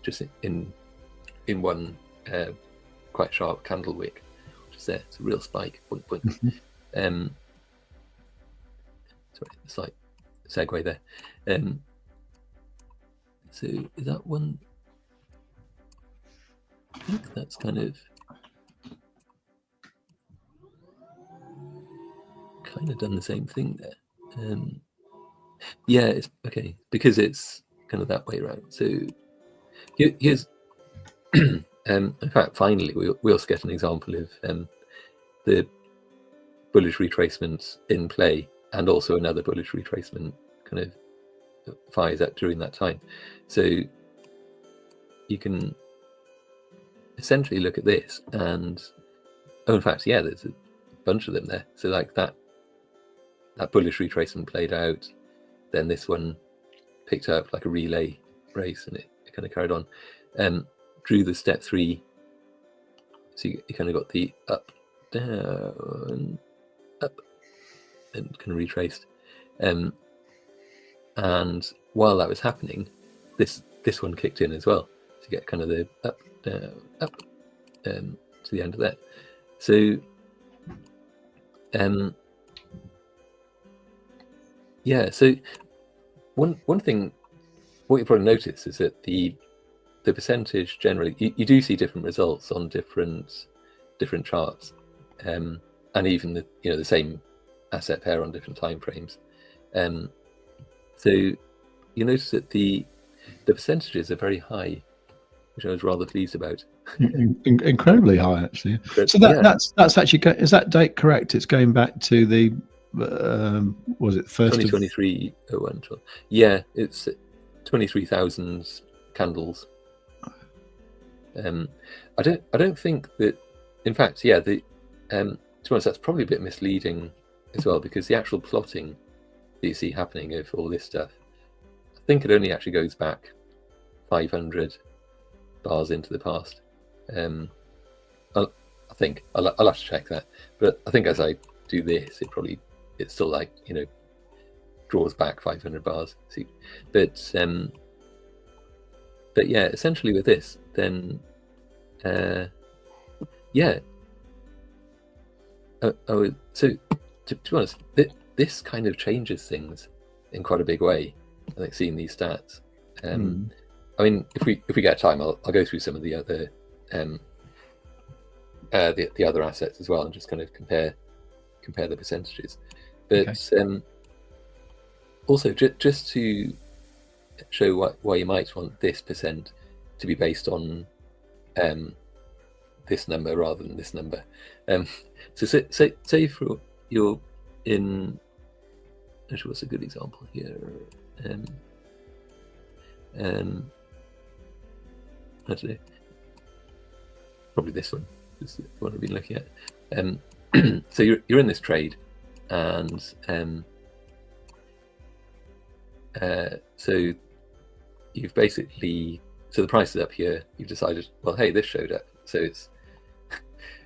B: just in one quite sharp candle wick, which is there. It's a real spike. Point. Sorry, a slight segue there. So is that one? I think that's kind of done the same thing there. It's okay because it's kind of that way around. So here's in fact, finally we also get an example of the bullish retracement in play, and also another bullish retracement kind of fires up during that time. So you can essentially look at this and in fact, there's a bunch of them there. So like that bullish retracement played out, then this one picked up like a relay race, and it kind of carried on, drew the step 3. So you kind of got the up, down, up, and kind of retraced. And while that was happening, this one kicked in as well to get kind of the up, down, up, to the end of that. So so one thing, what you probably notice is that the percentage generally, you do see different results on different charts, and even the same asset pair on different time frames. So you notice that the percentages are very high, which I was rather pleased about.
A: Incredibly high, actually. So that's actually, is that date correct? It's going back to the was it first
B: 2023 01? Yeah, it's 23,000 candles. I don't think that, in fact, to be honest, that's probably a bit misleading as well, because the actual plotting that you see happening of all this stuff, I think it only actually goes back 500 bars into the past. I think I'll have to check that, but I think as I do this, it's still like draws back 500 bars. See, but essentially with this, then so to be honest, this kind of changes things in quite a big way. I think seeing these stats. I mean, if we get time, I'll go through some of the other the other assets as well, and just kind of compare the percentages. But also just to show why you might want this percent to be based on this number rather than this number. So say for you're in, actually, what's a good example here? I don't know, probably this one is the one I've been looking at. So you're in this trade, and so you've basically, so the price is up here. You've decided, well, hey, this showed up, so it's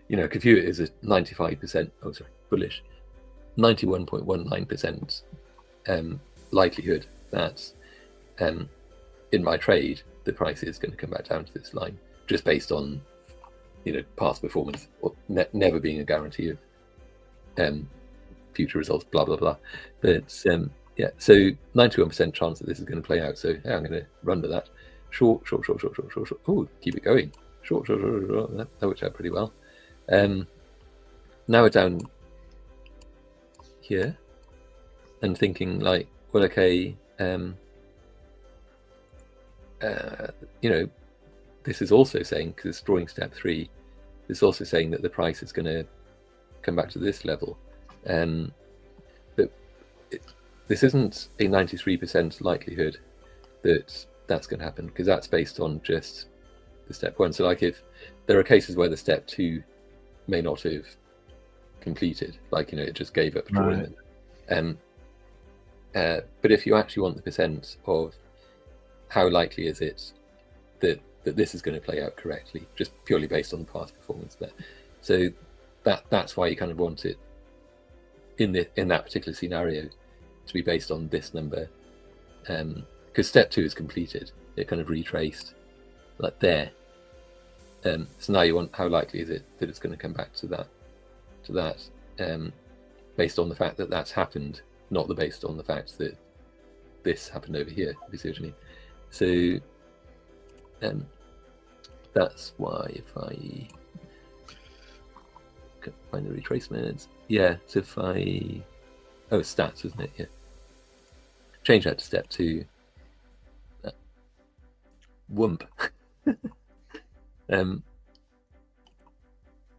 B: compute it is a 95%. Oh, sorry, bullish, 91.19% likelihood that in my trade the price is going to come back down to this line, just based on past performance, or never being a guarantee of future results, blah blah blah. But yeah, so 91% chance that this is going to play out. So yeah, I'm going to run with that. Short. Oh, keep it going. Short. That worked out pretty well. Now we're down here and thinking like, well, okay, this is also saying, because it's drawing step 3, it's also saying that the price is going to come back to this level. But this isn't a 93% likelihood that that's going to happen, because that's based on just the step 1. So like if there are cases where the step 2 may not have completed, like it just gave up drawing them. But if you actually want the percent of how likely is it that this is going to play out correctly, just purely based on the past performance there, so that's why you kind of want it in that particular scenario to be based on this number, because step 2 is completed, it kind of retraced like there. So now you want how likely is it that it's going to come back to that, based on the fact that that's happened, not based on the fact that this happened over here, if you see what I mean. So that's why if I can find the retracements, yeah, so if I, oh, stats, isn't it? Yeah, change that to step 2. Whoomp.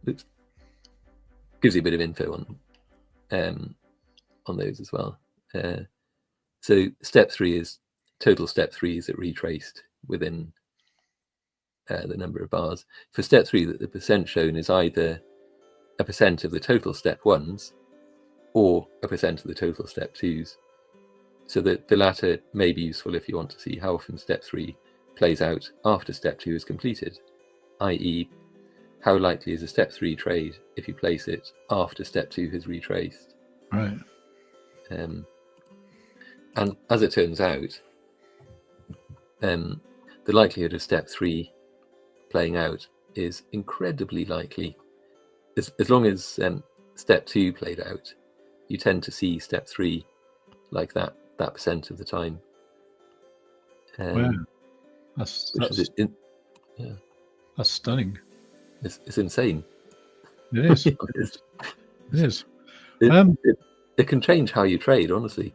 B: Oops. Gives you a bit of info on those as well. So step 3 is total step 3s that retraced within the number of bars. For step 3, that the percent shown is either a percent of the total step 1s or a percent of the total step 2s. So that the latter may be useful if you want to see how often step 3 plays out after step 2 is completed, i.e. how likely is a step 3 trade if you place it after step 2 has retraced.
A: Right.
B: And as it turns out, the likelihood of step 3 playing out is incredibly likely. As long as step 2 played out, you tend to see step 3 like that percent of the time.
A: Wow. That's stunning.
B: It's insane.
A: It is. It is.
B: It can change how you trade, honestly.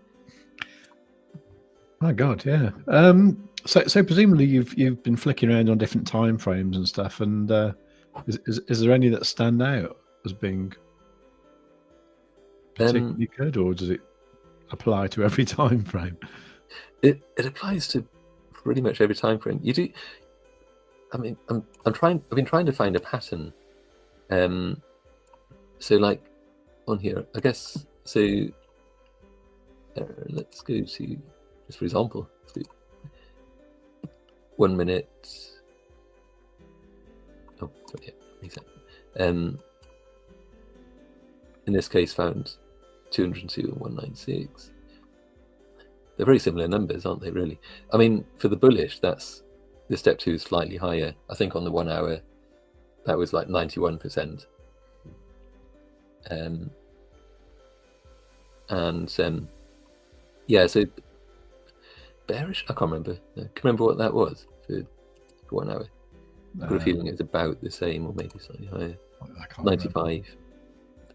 A: My God, yeah. So presumably you've been flicking around on different time frames and stuff, and is there any that stand out as being particularly good, or does it apply to every time frame?
B: It applies to pretty much every time frame. You do. I mean, I've been trying to find a pattern. So like on here, I guess. So let's go to, just for example, let's do 1 minute. Oh, sorry, yeah, reset. In this case, found 202 and 196. They're very similar numbers, aren't they? Really. I mean, for the bullish, that's the step 2 is slightly higher. I think on the 1 hour, that was like 91%. Yeah, so bearish. I can't remember. I can't remember what that was for 1 hour. I've got a feeling it's about the same, or maybe slightly higher.
A: I can't
B: 95,
A: remember.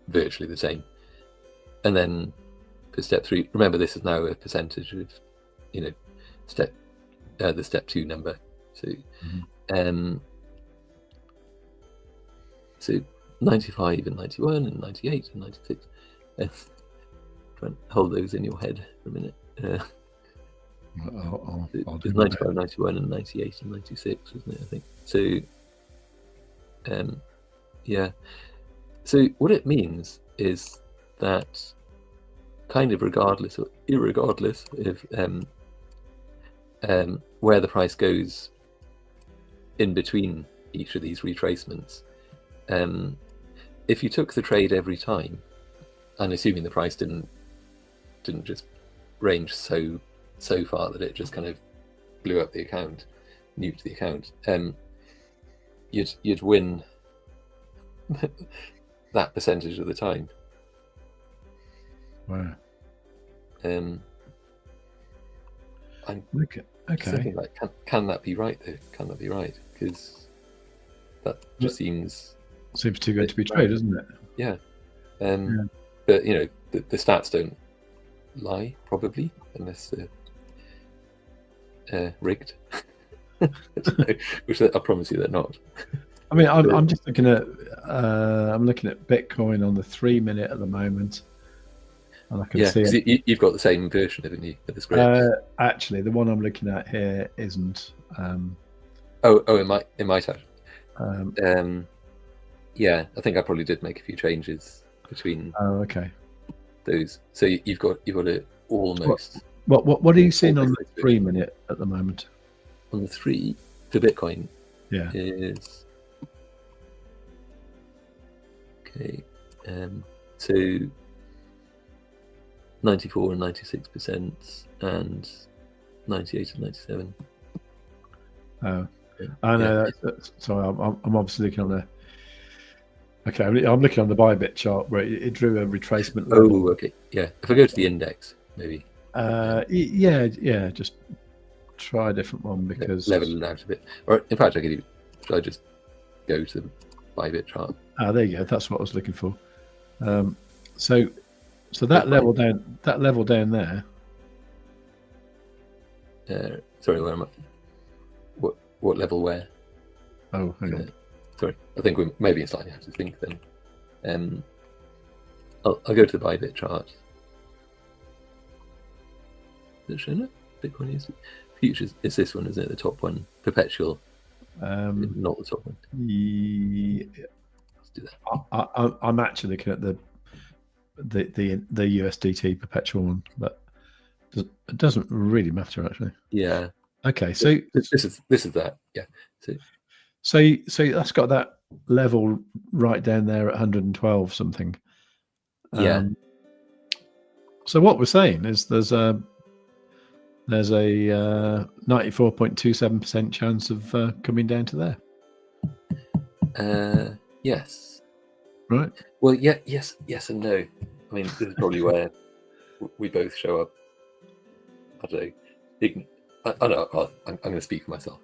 B: virtually the same. And then for step 3, remember this is now a percentage of, step the step 2 number. So, so 95 and 91 and 98 and 96. Try and hold those in your head for a minute.
A: I'll do
B: It's 95, 91 and 98 and 96, isn't it, I think? So, yeah. So what it means is that kind of regardless or irregardless of where the price goes in between each of these retracements, if you took the trade every time, and assuming the price didn't just range so far that it just kind of blew up the account, nuked the account, you'd win that percentage of the time.
A: Wow.
B: I'm
A: Okay.
B: thinking, like, can that be right though? Can that be right? Because that just seems
A: too good to be true, doesn't it?
B: Yeah. But the stats don't lie, probably, unless they're rigged. Which I promise you they're not.
A: I mean, I'm just looking at Bitcoin on the 3 minute at the moment, and I can see it.
B: You've got the same version, haven't you, of the script?
A: Actually, the one I'm looking at here isn't.
B: It might have. Yeah, I think I probably did make a few changes between.
A: Oh, okay.
B: Those. So you've got it almost.
A: What are you seeing on the 3 minute at the moment?
B: On the 3 for Bitcoin,
A: yeah,
B: is okay. So 94 and 96%, and 98 and 97.
A: Oh, I know. Yeah. Sorry, I'm obviously looking on the. Okay, I'm looking on the Bybit chart where it drew a retracement level.
B: Oh, okay. Yeah, if I go to the index, maybe.
A: Yeah. Just try a different one because
B: level it out a bit. Or in fact, should I just go to the Bybit chart?
A: Ah, there you go. That's what I was looking for. So that level down there.
B: Sorry, where am I? What level where?
A: Oh, hang on.
B: Sorry, I think we maybe slightly have to think then. I'll go to the Bybit chart. Is it showing up? Bitcoin is futures. It's this one, isn't it? The top one, perpetual. Not the top one.
A: Yeah.
B: Let's do that.
A: I'm actually looking at the USDT perpetual one, but it doesn't really matter actually.
B: Yeah.
A: Okay, so
B: this is that. Yeah.
A: So that's got that level right down there at 112 something.
B: Yeah.
A: So what we're saying is there's a 94.27% chance of coming down to
B: there. Yes.
A: Right.
B: Well, yeah, yes and no. I mean, this is probably where we both show up. I don't know. I'm going to speak for myself.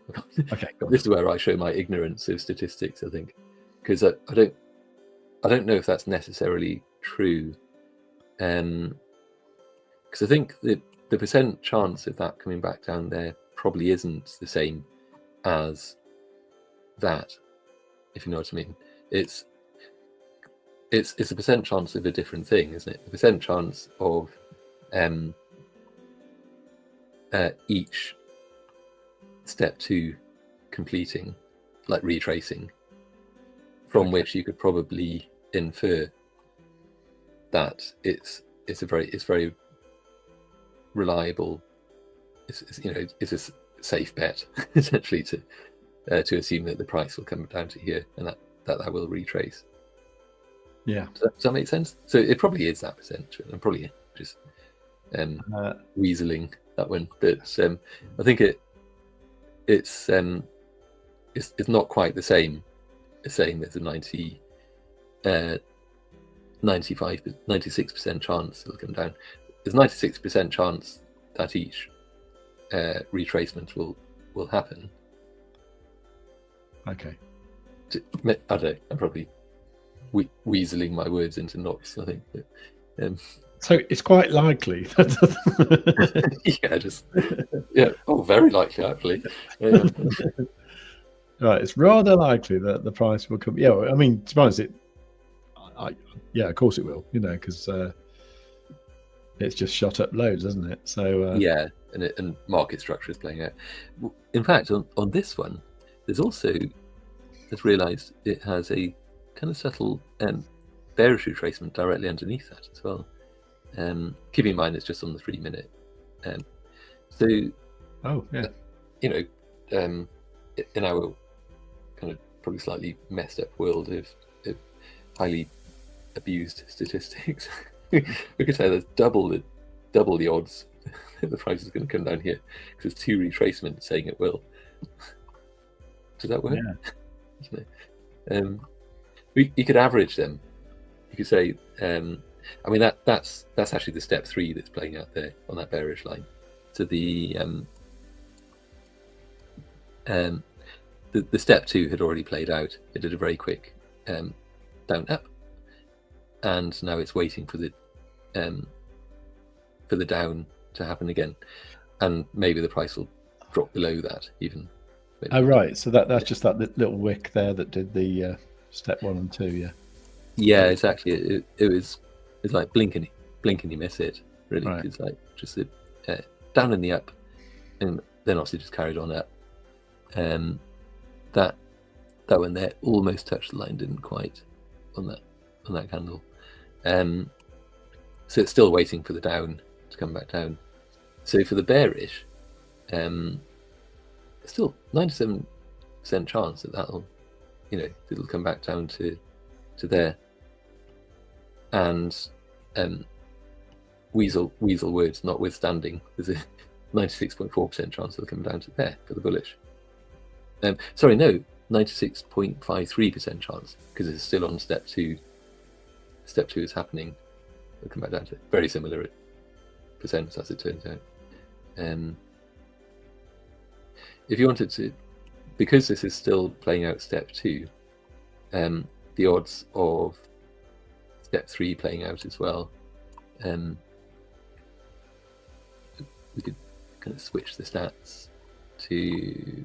A: Okay.
B: This is where I show my ignorance of statistics, I think, because I don't know if that's necessarily true, because I think the percent chance of that coming back down there probably isn't the same as that, if you know what I mean. It's a percent chance of a different thing, isn't it? The percent chance of each step 2 completing, like retracing, from which you could probably infer that it's very reliable. It's a safe bet essentially to assume that the price will come down to here and that will retrace.
A: Yeah.
B: Does that make sense? So it probably is that percent. I'm probably just weaseling that one, but I think it's not quite the same as saying there's a 96% chance it'll come down. There's 96% chance that each retracement will happen.
A: Okay.
B: I don't know. I'm probably weaseling my words into knots, I think. But,
A: so it's quite likely
B: that very likely actually.
A: Right, it's rather likely that the price will come. Yeah, I mean, to be honest, yeah, of course it will. Because it's just shot up loads, hasn't it? So
B: and market structure is playing out. In fact, on this one, there's also realised it has a kind of subtle bearish retracement directly underneath that as well. Keep in mind it's just on the 3 minute. In our kind of probably slightly messed up world of highly abused statistics, we could say there's double the odds that the price is going to come down here because there's 2 retracements saying it will. Does that work? Yeah. You could average them. You could say, I mean that's actually the step 3 that's playing out there on that bearish line. So the step 2 had already played out. It did a very quick down up, and now it's waiting for the down to happen again, and maybe the price will drop below that even.
A: Oh right, so that's just that little wick there that did the step 1 and 2,
B: yeah, exactly. It was like blink and you miss it, really. Right. It's like just down in the up, and then obviously just carried on up. That one there almost touched the line, didn't quite on that candle. So it's still waiting for the down to come back down. So for the bearish, still 97% chance that it'll come back down to there. And weasel words notwithstanding, there's a 96.4% chance it'll come down to there for the bullish. 96.53% chance, because it's still on step 2. Step 2 is happening. It'll come back down to very similar percents as it turns out. If you wanted to, because this is still playing out step 2, the odds of step 3 playing out as well, we could kind of switch the stats to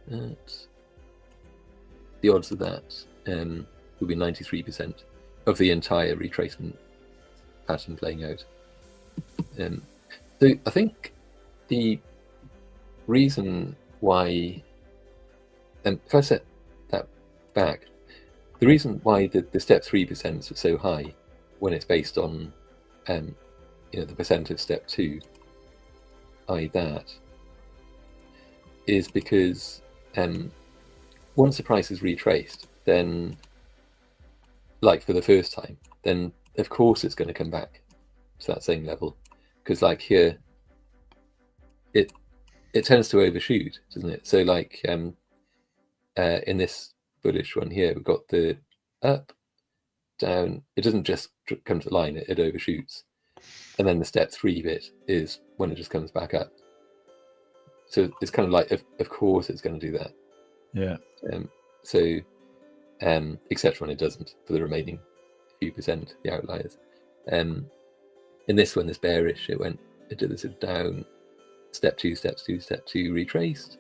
B: that. The odds of that would be 93% of the entire retracement pattern playing out. So I think the reason why, if I set that back, the reason why the step 3% are so high when it's based on the percent of step 2, i.e. that, is because once the price is retraced, then, like for the first time, then of course it's going to come back to that same level, because like here, it tends to overshoot, doesn't it? So like in this bullish one here, we've got the up, down. It doesn't just come to the line; it overshoots, and then the step 3 bit is when it just comes back up. So it's kind of like, of course it's going to do that.
A: Yeah.
B: Except when it doesn't, for the remaining few percent, the outliers. In this one, this bearish, it did this down, step 2, retraced,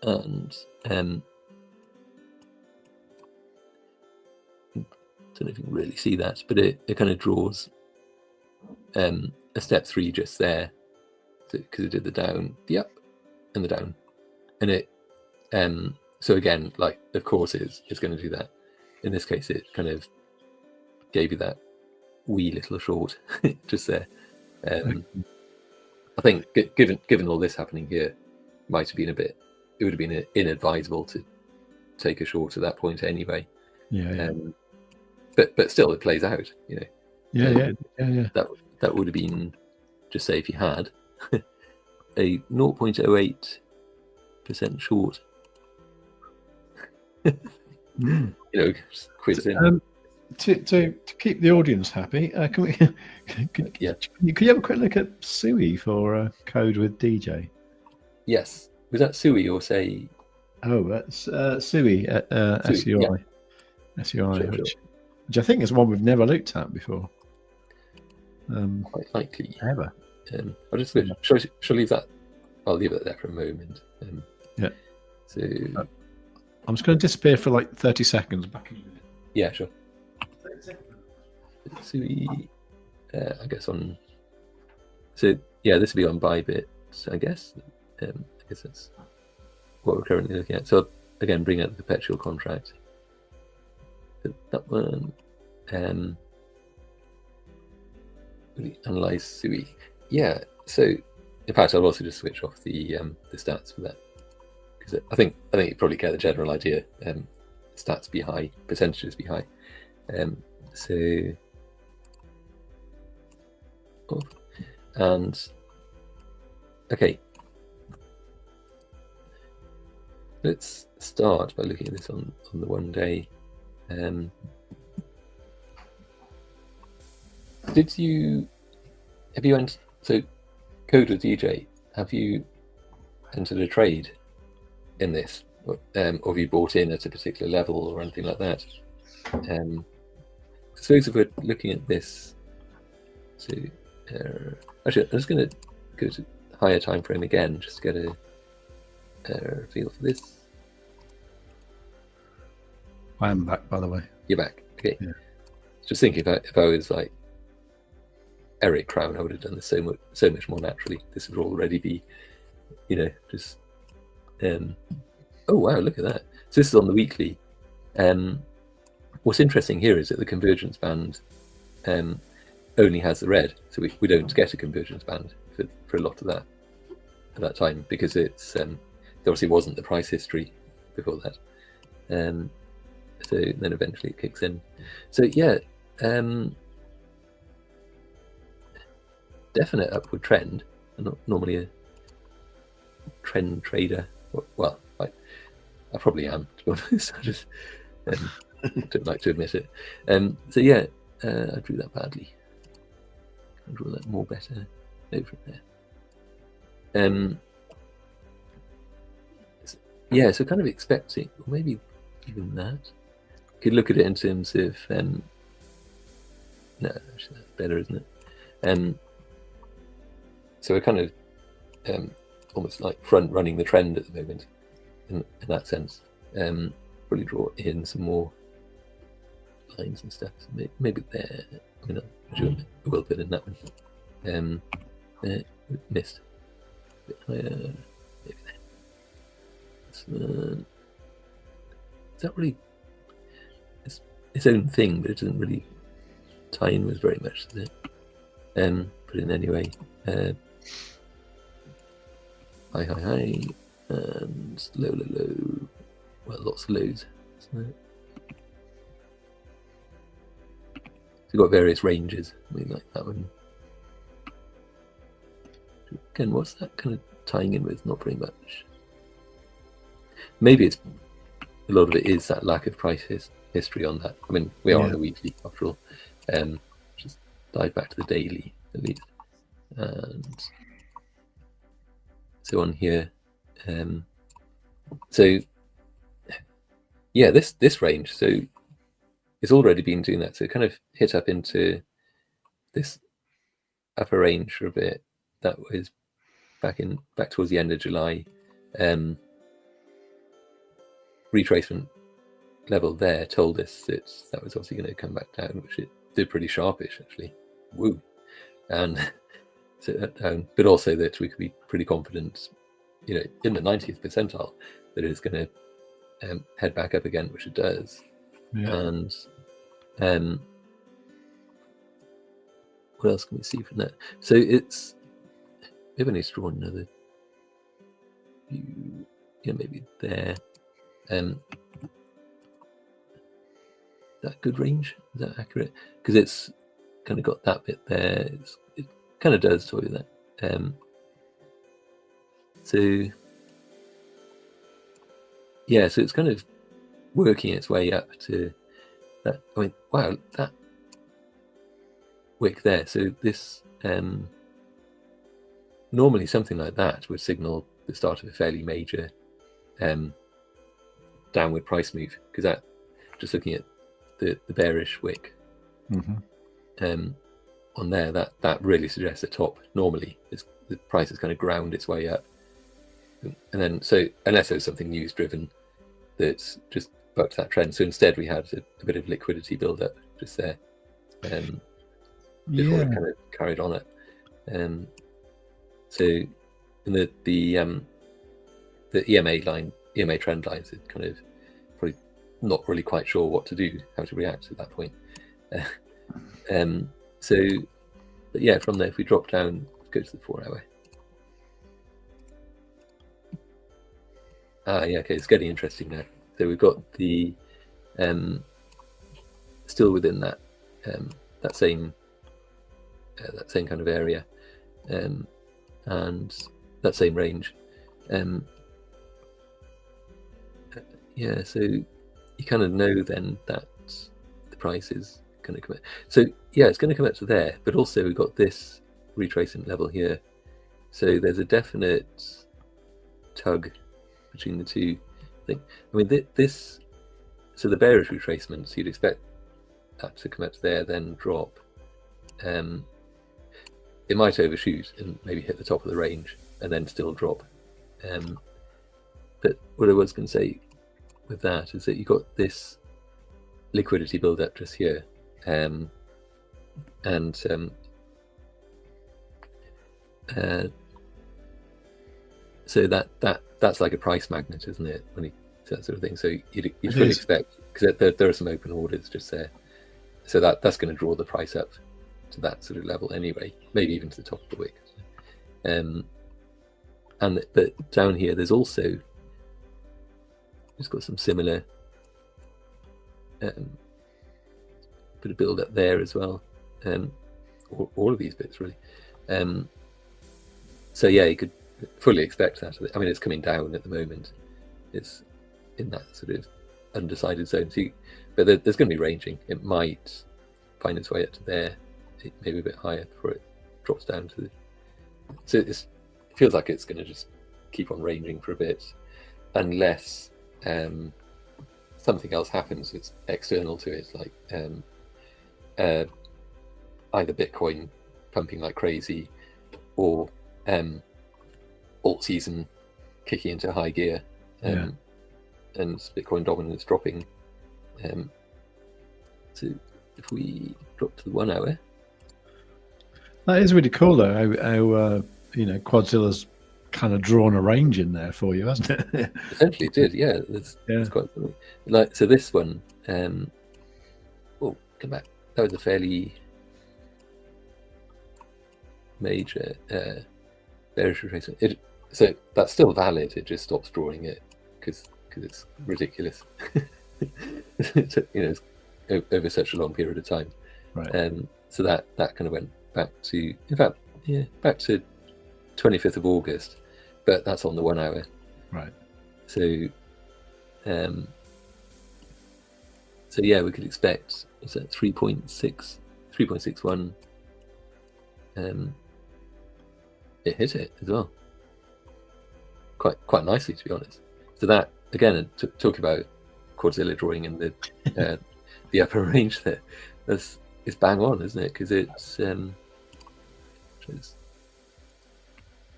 B: and don't know if you can really see that, but it kind of draws a step 3 just there, because it did the down, the up, and the down, and it so again, like, of course it's going to do that. In this case, it kind of gave you that wee little short just there. I think given all this happening here, might have been it would have been inadvisable to take a short at that point anyway.
A: Yeah.
B: But still, it plays out,
A: Yeah.
B: That would have been, just say if you had a 0.08% short. Just quiz in.
A: To keep the audience happy, could you have a quick look at Sui for code with DJ?
B: Yes. Was that Sui or say?
A: Oh, that's SUI,
B: Sui, yeah.
A: SUI,
B: Sure.
A: which I think is one we've never looked at before.
B: Quite likely.
A: Ever.
B: I'll just shall I leave that? I'll leave it there for a moment.
A: Yeah.
B: So
A: I'm just going to disappear for like 30 seconds. Back in a minute.
B: Yeah, sure. Sui, I guess on. So yeah, this will be on Bybit, I guess. I guess that's what we're currently looking at. So again, bring out the perpetual contract. That one. Really analyze Sui. Yeah. So in fact, I'll also just switch off the stats for that, because I think you probably get the general idea. Stats be high, percentages be high. And okay, let's start by looking at this on the 1 day. Have you entered, so Coder DJ, have you entered a trade in this, or have you bought in at a particular level or anything like that? I suppose if we're looking at this, so actually I'm just going to go to higher time frame again, just to get a feel for this.
A: I am back, by the way.
B: You're back. Okay.
A: Yeah.
B: Just thinking, if I was like Eric Crown, I would have done this so much more naturally. This would already be, just. Oh wow! Look at that. So this is on the weekly. What's interesting here is that the convergence band only has the red, so we don't get a convergence band for a lot of that at that time, because it's there obviously wasn't the price history before that. So then eventually it kicks in. So yeah, definite upward trend. I'm not normally a trend trader. Well, I probably am, to be honest. I just don't like to admit it. So yeah, I drew that badly. I'll draw that more better over there. Yeah, so kind of expecting, or maybe even that. Could look at it in terms of no, actually that's better, isn't it? So we're kind of almost like front running the trend at the moment in that sense. Probably draw in some more lines and stuff. So maybe there. I mean, I'm sure I will put in that one. Missed. A bit higher. Maybe there. Is that really its own thing, but it doesn't really tie in with very much, does it? Put in anyway. High, and low. Well, lots of lows. So you've got various ranges. I mean, like that one. Again, what's that kind of tying in with? Not very much. Maybe it's a lot of it is that lack of price history on that. I mean, we are on the weekly after all. Just dive back to the daily at least, and so on here. So yeah, this range. So it's already been doing that. So it kind of hit up into this upper range for a bit. That was back towards the end of July. Retracement level there told us that was obviously going to come back down, which it did pretty sharpish actually. Woo. And sit that down, but also that we could be pretty confident, in the 90th percentile, that it's going to head back up again, which it does.
A: Yeah.
B: And what else can we see from that? So it's maybe I need to draw another view. Yeah, maybe there. Is that good range? Is that accurate? Because it's kind of got that bit there. It kind of does tell you that. So yeah, so it's kind of working its way up to that. I mean, wow, that wick there. So this normally something like that would signal the start of a fairly major downward price move, because that, just looking at the bearish wick on there, that really suggests a top. Normally the price has kind of ground its way up, and then, so unless there's something news driven that's just bucked that trend, so instead we had a bit of liquidity build up just there before it kind of carried on it. So in the EMA trend lines, it kind of probably not really quite sure what to do, how to react at that point. So, but yeah, from there, if we drop down, go to the 4 hour. Yeah, okay, it's getting interesting now. So we've got the still within that that same kind of area, and that same range. Yeah, so you kind of know then that the price is going to come out. So yeah, it's going to come out to there, but also we've got this retracement level here. So there's a definite tug between the two. I mean, this, so the bearish retracements, you'd expect that to come out to there, then drop. It might overshoot and maybe hit the top of the range and then still drop. But what I was going to say with that is that you got this liquidity build up just here, and so that's like a price magnet, isn't it? When you that sort of thing. So you'd fully expect, because there are some open orders just there, so that's going to draw the price up to that sort of level anyway, maybe even to the top of the wick. But down here, there's also just got some similar bit of build up there as well. All of these bits really. So yeah, you could fully expect that. I mean, it's coming down at the moment. It's in that sort of undecided zone. So but there's going to be ranging. It might find its way up to there, maybe a bit higher before it drops down to the. So it feels like it's going to just keep on ranging for a bit, unless something else happens that's external to it, like either Bitcoin pumping like crazy, or alt season kicking into high gear, and Bitcoin dominance dropping. So if we drop to the 1 hour,
A: that is really cool though. How Quadzilla's kind of drawn a range in there for you, hasn't it?
B: Essentially, it did. Yeah, it's quite funny. Like, so this one. Oh, come back. That was a fairly major bearish retracement. So that's still valid. It just stops drawing it because it's ridiculous. It's over such a long period of time.
A: Right.
B: So that kind of went back to, in fact, back to 25th of August, but that's on the 1 hour.
A: Right.
B: So yeah, we could expect, is that 3.61? It hit it as well, quite nicely, to be honest. So that, again, talk about Quadzilla drawing in the the upper range there. It's bang on, isn't it? Because it's just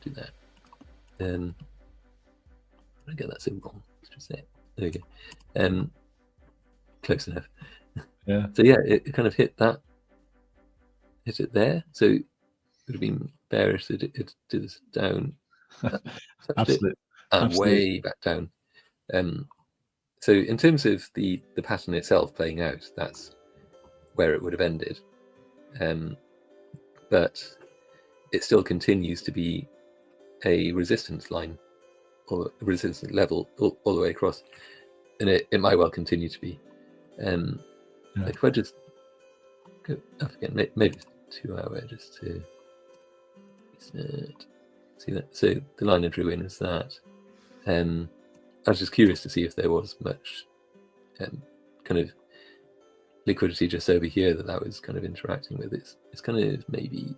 B: do that. I get that so wrong. It's just there. There we go. Close enough.
A: Yeah.
B: So yeah, it kind of hit it there. So it would have been bearish. It did this down,
A: Absolutely.
B: And way back down. So in terms of the pattern itself playing out, that's where it would have ended. But it still continues to be a resistance line or a resistance level all the way across, and it might well continue to be. Like if I just go up again, maybe 2 hour, just to see that. So the line I drew in was that. I was just curious to see if there was much kind of liquidity just over here that was kind of interacting with. It's kind of maybe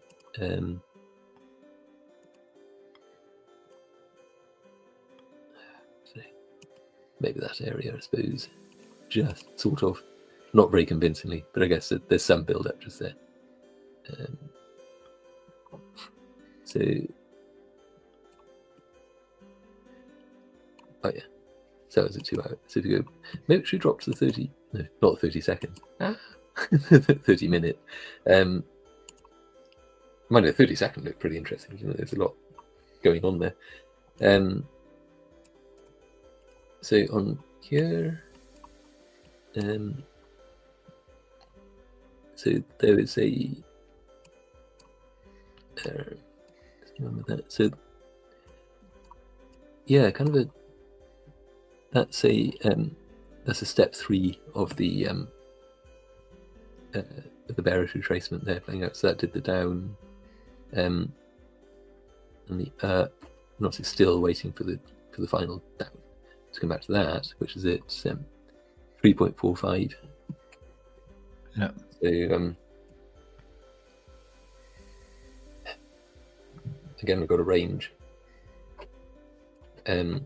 B: maybe that area, I suppose, just sort of, not very convincingly, but I guess there's some build up just there. So, oh yeah, so it's a 2 hour. So if you go, maybe it should drop to the 30, no, not 30 seconds, 30 minute. Mind you, 30 second look pretty interesting. You know, there's a lot going on there. So on here, so there is a remember that. So yeah, kind of a that's a step 3 of the bearish retracement there playing out. So that did the down, and the and obviously still waiting for the final down to come back to that, which is at 3.45.
A: Yeah.
B: So again, we've got a range. That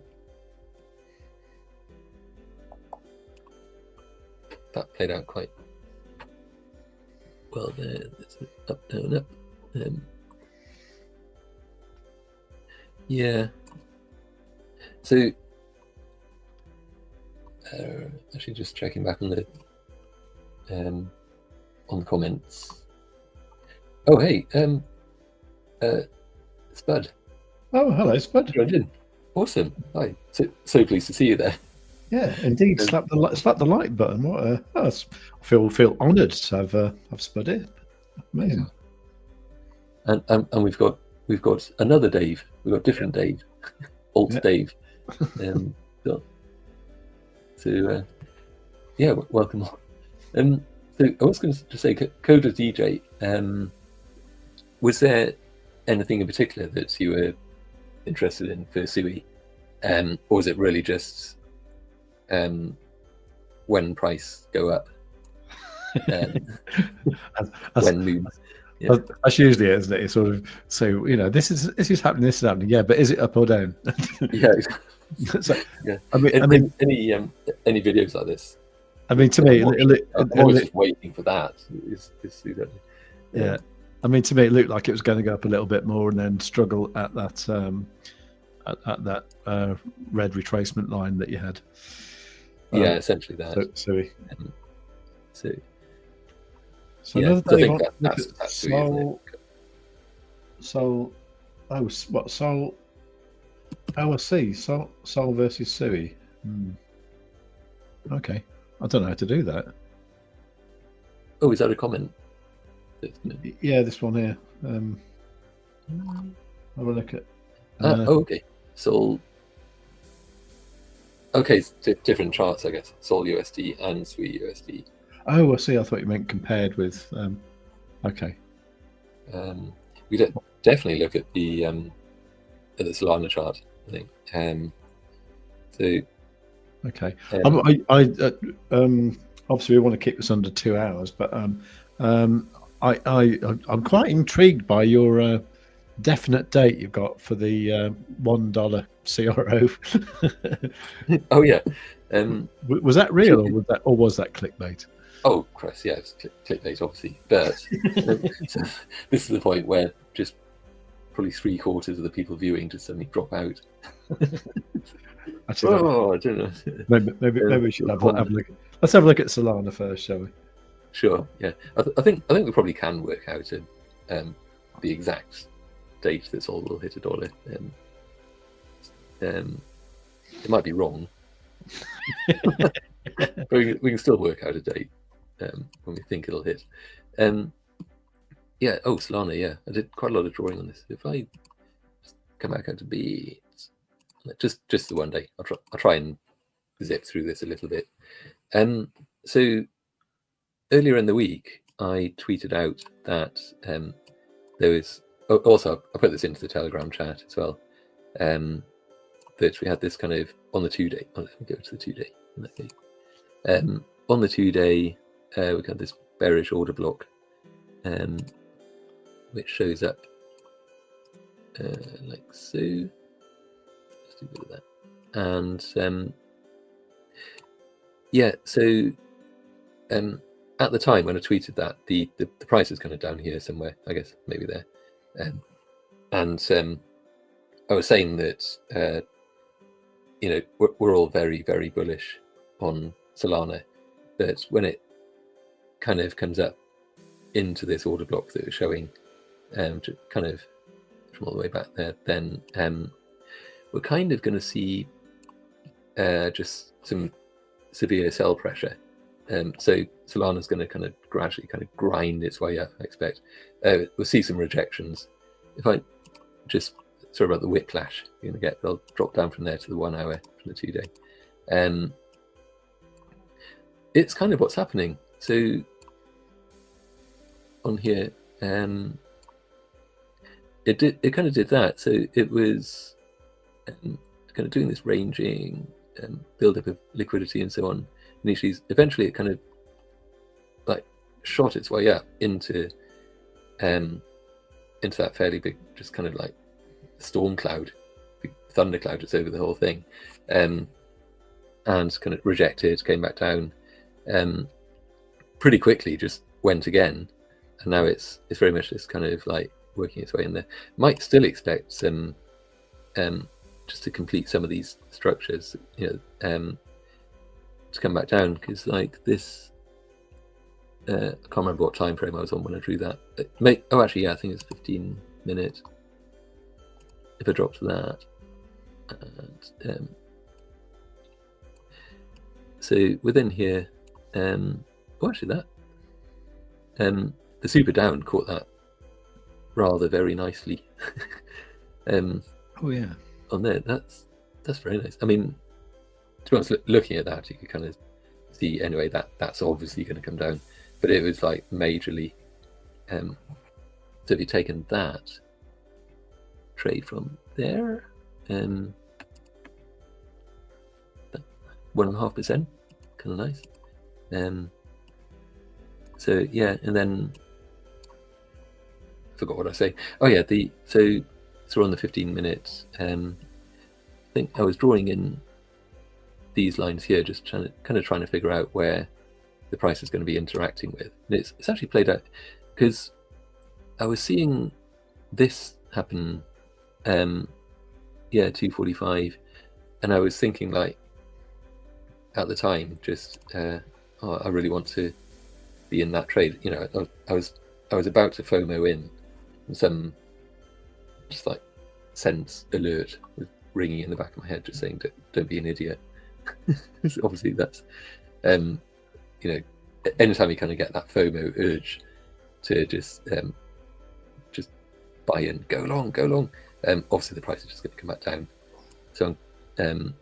B: played out quite well there. There's an up, down, up. Yeah. So actually, just checking back on the comments. Oh, hey, Spud.
A: Oh, hello, Spud.
B: Joined in. Awesome. Hi. So pleased to see you there.
A: Yeah, indeed. Slap the like button. What? I feel honoured to have Spud here. Amazing.
B: And we've got another Dave. We've got different Dave. Alt Dave. So yeah, welcome on. So I was going to say, Coda DJ. Was there anything in particular that you were interested in for Sui, or was it really just when price go up, when moves? Yeah.
A: That's usually it, isn't it? It's sort of, so you know, this is happening, this is happening. Yeah, but is it up or down?
B: Yeah.
A: So,
B: yeah.
A: I mean,
B: any videos like this?
A: I mean, to me,
B: I'm always just waiting for that.
A: Yeah. I mean, to me, it looked like it was going to go up a little bit more and then struggle at that red retracement line that you had.
B: Yeah, essentially that.
A: So
B: yeah,
A: another
B: I
A: day,
B: think that's
A: Sol. OSC, Sol versus Sui. Okay, I don't know how to do that.
B: Oh, is that a comment?
A: Yeah, this one here. Have a look at.
B: Okay. Sol. Okay, different charts, I guess. Sol USD and Sui USD.
A: Oh, I see. I thought you meant compared with. Okay.
B: We definitely look at the Solana chart, I think. So.
A: Okay. Obviously we want to keep this under 2 hours, but I'm quite intrigued by your definite date you've got for the $1 CRO.
B: Oh yeah.
A: Was that real, or was that clickbait?
B: Oh Christ, yeah, it's clickbait, obviously. But so this is the point where just probably 3/4 of the people viewing just suddenly drop out.
A: Actually,
B: I don't know.
A: Maybe we should have a look. Let's have a look at Solana first, shall we?
B: Sure. Yeah, I think we probably can work out the exact date that Sol will hit $1. It might be wrong, but we can still work out a date when we think it'll hit. Yeah. Oh, Solana. Yeah, I did quite a lot of drawing on this. If I come back out to be just the one day, I'll try and zip through this a little bit. So earlier in the week, I tweeted out that there was also I put this into the Telegram chat as well. That we had this kind of on the 2-day. Oh, let me go to the 2-day. On the 2-day, we had this bearish order block, which shows up like so. Let's do a bit of that. And yeah, so at the time when I tweeted that, the price is kind of down here somewhere, I guess, maybe there. And I was saying that, we're all very, very bullish on Solana, but when it kind of comes up into this order block that was showing, kind of from all the way back there, then we're kind of going to see just some severe sell pressure. So Solana's going to kind of gradually kind of grind its way up, I expect. We'll see some rejections. If I just sorry about the whiplash you're going to get, they'll drop down from there to the 1 hour from the 2 day. It's kind of what's happening. So on here, it kind of did that. So it was kind of doing this ranging build up of liquidity and so on. And eventually it kind of like shot its way up into that fairly big, just kind of like storm cloud, big thunder cloud that's over the whole thing, and kind of rejected, came back down, pretty quickly, just went again, and now it's very much this kind of like working its way in there. Might still expect some just to complete some of these structures, to come back down, because like this, I can't remember what time frame I was on when I drew that. Actually, yeah, I think it's 15 minutes. If I drop to that, and so within here, actually that, the super down caught that rather very nicely.
A: Oh yeah,
B: on there, that's very nice. I mean, to be honest, looking at that, you could kind of see anyway that's obviously going to come down, but it was like majorly. So if you've taken that trade from there, 1.5%, kind of nice. So yeah, and then I forgot what I say. Oh yeah, so on the 15 minutes. I think I was drawing in these lines here, just trying to figure out where the price is going to be interacting with. And it's actually played out, because I was seeing this happen, 245, and I was thinking, like, at the time, just I really want to be in that trade. I was about to FOMO in, and some just like sense alert was ringing in the back of my head, just saying, don't be an idiot. Obviously that's anytime you kind of get that FOMO urge to just buy in, go long, obviously the price is just going to come back down. So I'm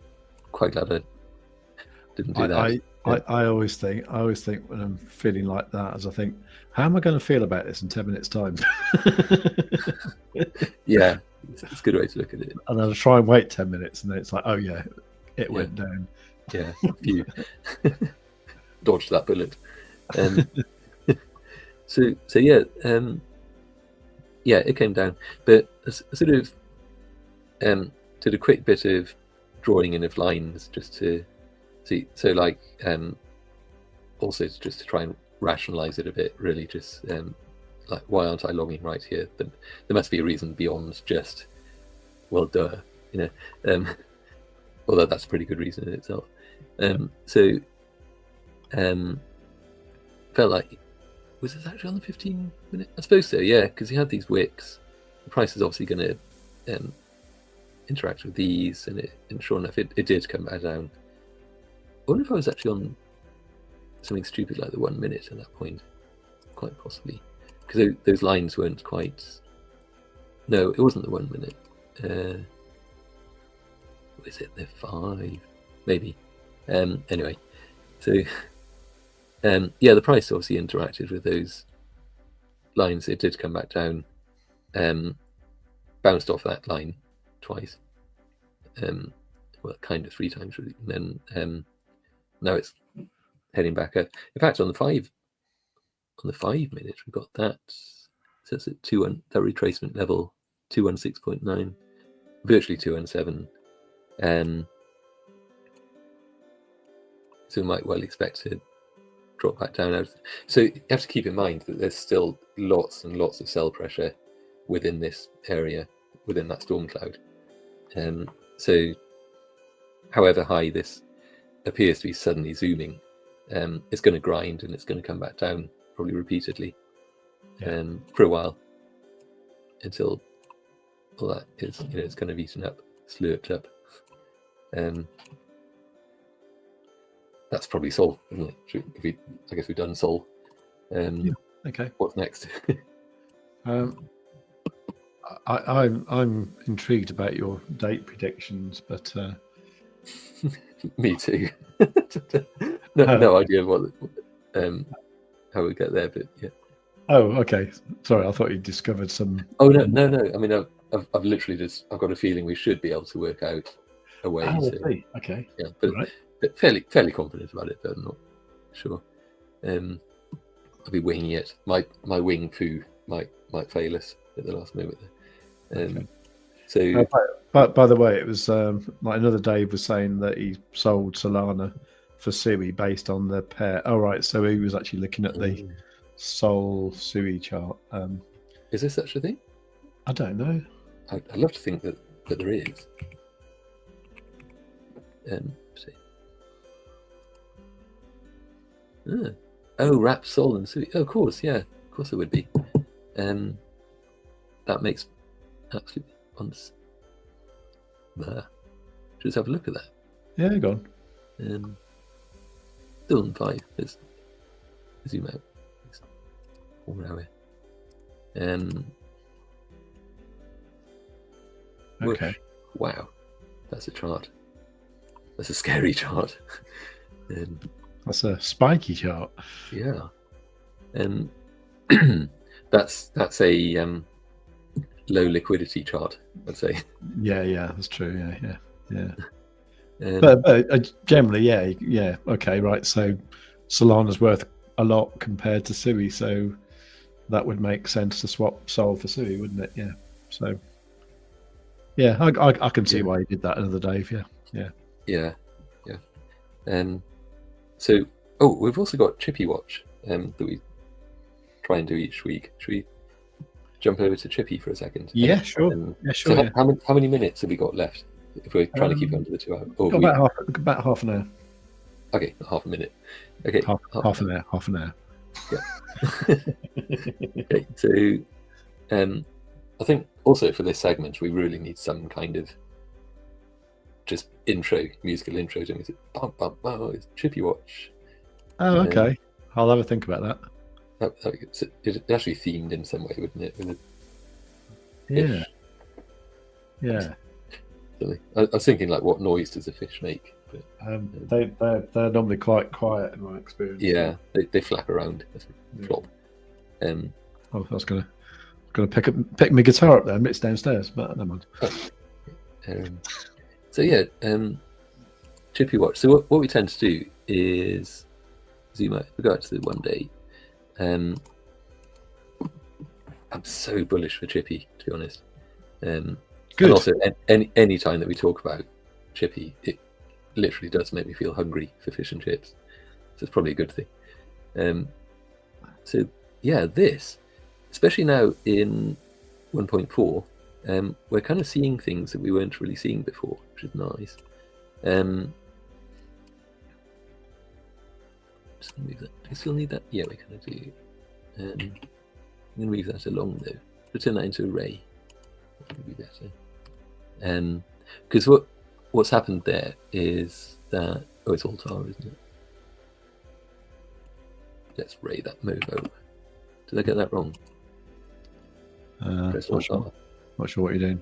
B: quite glad I didn't do that.
A: I always think when I'm feeling like that, as I think, how am I going to feel about this in 10 minutes time?
B: Yeah, it's a good way to look at it. And
A: I'll try and wait 10 minutes, and then it's like, oh yeah, it went down.
B: Yeah, you dodged that bullet. So yeah, it came down, but I sort of did a quick bit of drawing in of lines just to see. So like, also just to try and rationalize it a bit, really, just like, why aren't I longing right here? There must be a reason beyond just, well, duh, although that's a pretty good reason in itself. So felt like, was this actually on the 15 minute? I suppose so, yeah, because you had these wicks. The price is obviously going to interact with these, and sure enough, it did come back down. I wonder if I was actually on something stupid like the 1 minute at that point, quite possibly, because those lines weren't quite. No, it wasn't the 1 minute. Was it the 5? Maybe. Anyway, so the price obviously interacted with those lines. It did come back down, bounced off that line twice, well, kind of 3 times really, and then now it's heading back up. In fact, on the 5 minutes, we've got that. So it's at that retracement level, 216.9, virtually 217. So we might well expect to drop back down. So you have to keep in mind that there's still lots and lots of sell pressure within this area, within that storm cloud. So however high this appears to be suddenly zooming, it's going to grind and it's going to come back down probably repeatedly for a while until all that is, it's kind of eaten up, slurped up. That's probably Sol, isn't it? I guess we've done Sol.
A: Okay.
B: What's next?
A: I'm intrigued about your date predictions, but
B: me too. no idea what how we get there, but yeah.
A: Oh, okay. Sorry, I thought you discovered some.
B: Oh no. I mean, I've literally I've got a feeling we should be able to work out a way.
A: Okay.
B: Yeah, but fairly confident about it, but I'm not sure. I'll be winging it. My wing foo might fail us at the last moment.
A: Okay.
B: So,
A: by the way, it was like another Dave was saying that he sold Solana for Sui based on the pair. Oh, right. So he was actually looking at the Sol Sui chart.
B: Is there such a thing?
A: I don't know.
B: I'd love to think that there is. See. Oh, Wrap Sol and Sui. Oh, of course, yeah, of course it would be. That makes absolute sense. There. Just have a look at that.
A: Yeah, go
B: on. Still on 5. Let's zoom out. 4 hour.
A: Okay.
B: Wow, that's a chart. That's a scary chart.
A: That's a spiky chart.
B: Yeah. That's a low liquidity chart, I'd say.
A: Yeah, that's true. Yeah. But generally, yeah. Okay, right. So Solana's worth a lot compared to Sui, so that would make sense to swap Sol for Sui, wouldn't it? Yeah. So yeah, I can see why you did that another Dave. Yeah.
B: So we've also got Chippy Watch that we try and do each week. Should we jump over to Chippy for a second?
A: Yeah, sure. Sure.
B: So how many minutes have we got left if we're trying to keep it under the 2 hours?
A: About half an hour.
B: Okay, half a minute. Okay,
A: half an hour.
B: Yeah. Okay, so I think also for this segment we really need some kind of just musical intro to music. It's Chippy Watch.
A: Oh, okay. I'll have a think about that.
B: It's actually themed in some way, wouldn't it? With
A: yeah.
B: I was thinking, like, what noise does a fish make?
A: But, they're normally quite quiet in my experience.
B: Yeah, they flap around. Flop.
A: I was gonna pick my guitar up there, and it's downstairs, but never mind.
B: So yeah, Chippy Watch. So what we tend to do is zoom out. We go out to the 1 day. I'm so bullish for Chippy, to be honest. Good. And also, any time that we talk about Chippy, it literally does make me feel hungry for fish and chips. So it's probably a good thing. So yeah, this, especially now in 1.4, we're kind of seeing things that we weren't really seeing before, which is nice. Just gonna move that. Do we still need that? Yeah, we kind of do. I'm gonna move that along though. We'll turn that into a ray. That would be better. Because what's happened there is that it's Altar, isn't it? Let's ray that move over. Did I get that wrong? Press
A: not sure what you're doing.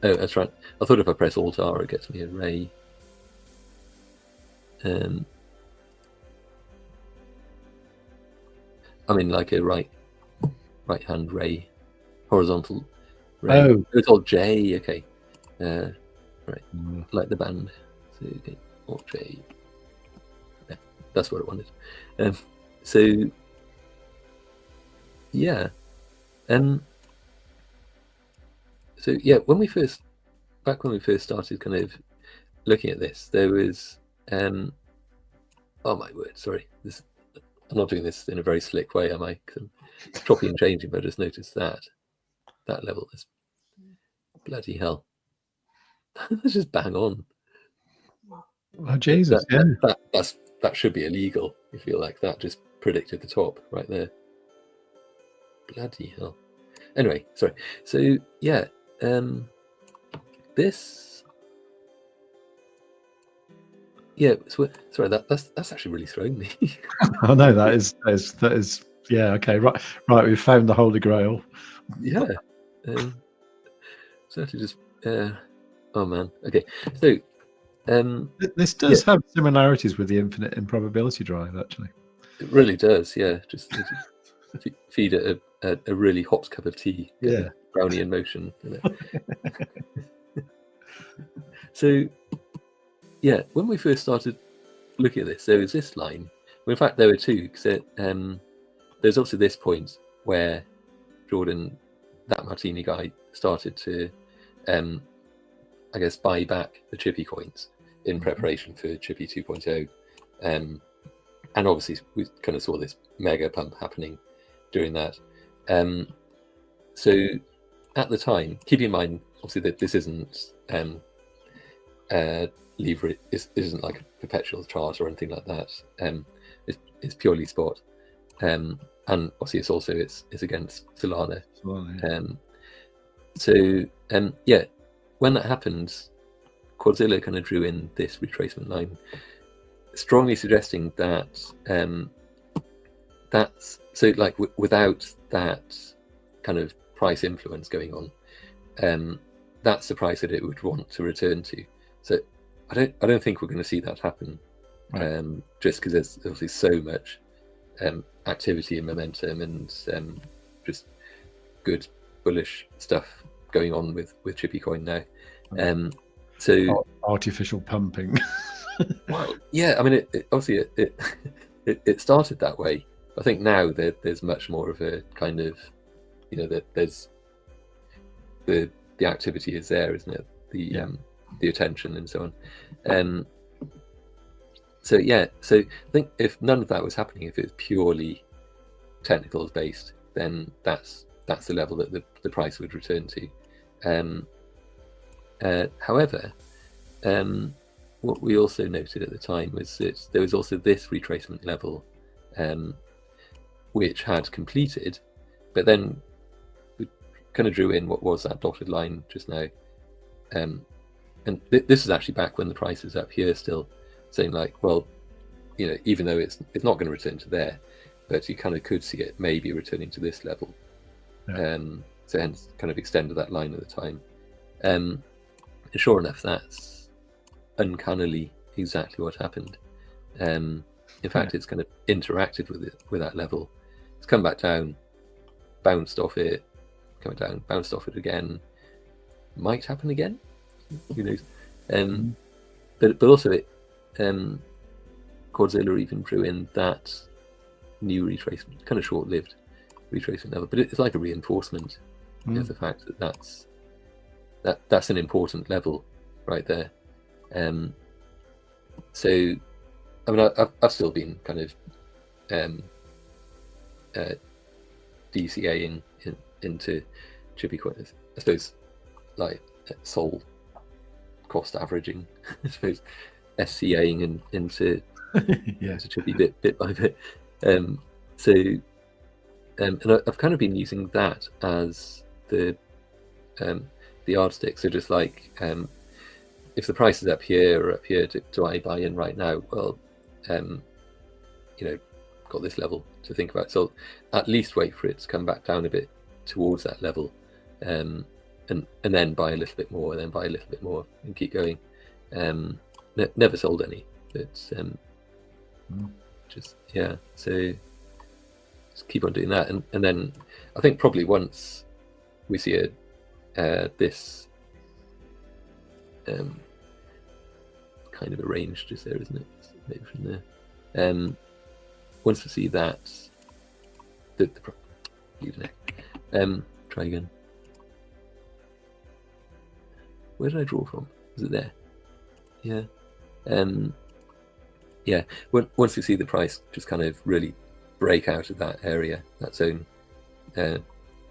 B: Oh, that's right. I thought if I press Alt-R, it gets me a ray. I mean, like a right-hand ray, horizontal ray.
A: Oh,
B: it's all J. Okay, right, like the band. So okay, Alt J. Yeah, that's what I wanted. So yeah, so yeah, when we first started kind of looking at this, there was Oh my word! Sorry, I'm not doing this in a very slick way, am I? 'Cause I'm chopping and changing, but I just noticed that level is bloody hell. That's just bang on.
A: Oh Jesus!
B: That should be illegal. You feel like that just predicted the top right there. Bloody hell. Anyway, sorry. So yeah, this. Yeah, sorry. That's actually really thrown me.
A: I know that is. Yeah. Okay. Right. We've found the Holy Grail.
B: Yeah. So to just. Oh man. Okay. So.
A: This does have similarities with the infinite improbability drive, actually.
B: It really does. Yeah. Just feed it a really hot cup of tea.
A: Yeah.
B: Brownie in motion. You know? So. Yeah, when we first started looking at this, there was this line. Well, in fact, there were two, because there's also this point where Jordan, that Martini guy, started to, I guess, buy back the Chippy coins in preparation for Chippy 2.0. And obviously, we kind of saw this mega pump happening during that. So at the time, keep in mind, obviously, that this isn't leverage, isn't like a perpetual chart or anything like that. It's purely spot, and obviously it's against Solana. Yeah, when that happened, Quadzilla kind of drew in this retracement line, strongly suggesting that that's so like without that kind of price influence going on, that's the price that it would want to return to. So I don't think we're going to see that happen, right. Just because there's obviously so much activity and momentum and just good bullish stuff going on with Chippy coin now. So
A: artificial pumping.
B: Well, yeah, I mean, obviously it started that way. I think now there's much more of a kind of, you know, that there's the activity is there, isn't it? The attention and so on. So yeah, so I think if none of that was happening, if it's purely technicals based, then that's the level that the price would return to. However, what we also noted at the time was that there was also this retracement level, which had completed, but then we kind of drew in what was that dotted line just now. And this is actually back when the price is up here still, saying like, well, you know, even though it's not going to return to there, but you kind of could see it maybe returning to this level. Yeah. So hence kind of extended that line at the time. And sure enough, that's uncannily exactly what happened. In fact, it's kind of interacted with that level. It's come back down, bounced off it, coming down, bounced off it again. Might happen again. Who knows? But also it, Quadzilla even drew in that new retracement, kind of short-lived retracement level, but it's like a reinforcement of the fact that that's an important level right there. So I mean, I've still been kind of DCAing into Chippy coins, I suppose, like Sol cost averaging, I suppose, SCAing into Chippy bit by bit. And I've kind of been using that as the yardstick. So just like if the price is up here or up here, do I buy in right now? Well, you know, got this level to think about. So at least wait for it to come back down a bit towards that level, and then buy a little bit more, and then buy a little bit more, and keep going. Never sold any, but just yeah. So just keep on doing that, and then I think probably once we see this kind of a range just there, isn't it? Maybe from there. Once we see that, try again. Where did I draw from? Is it there? Yeah. Yeah, once we see the price just kind of really break out of that area, that zone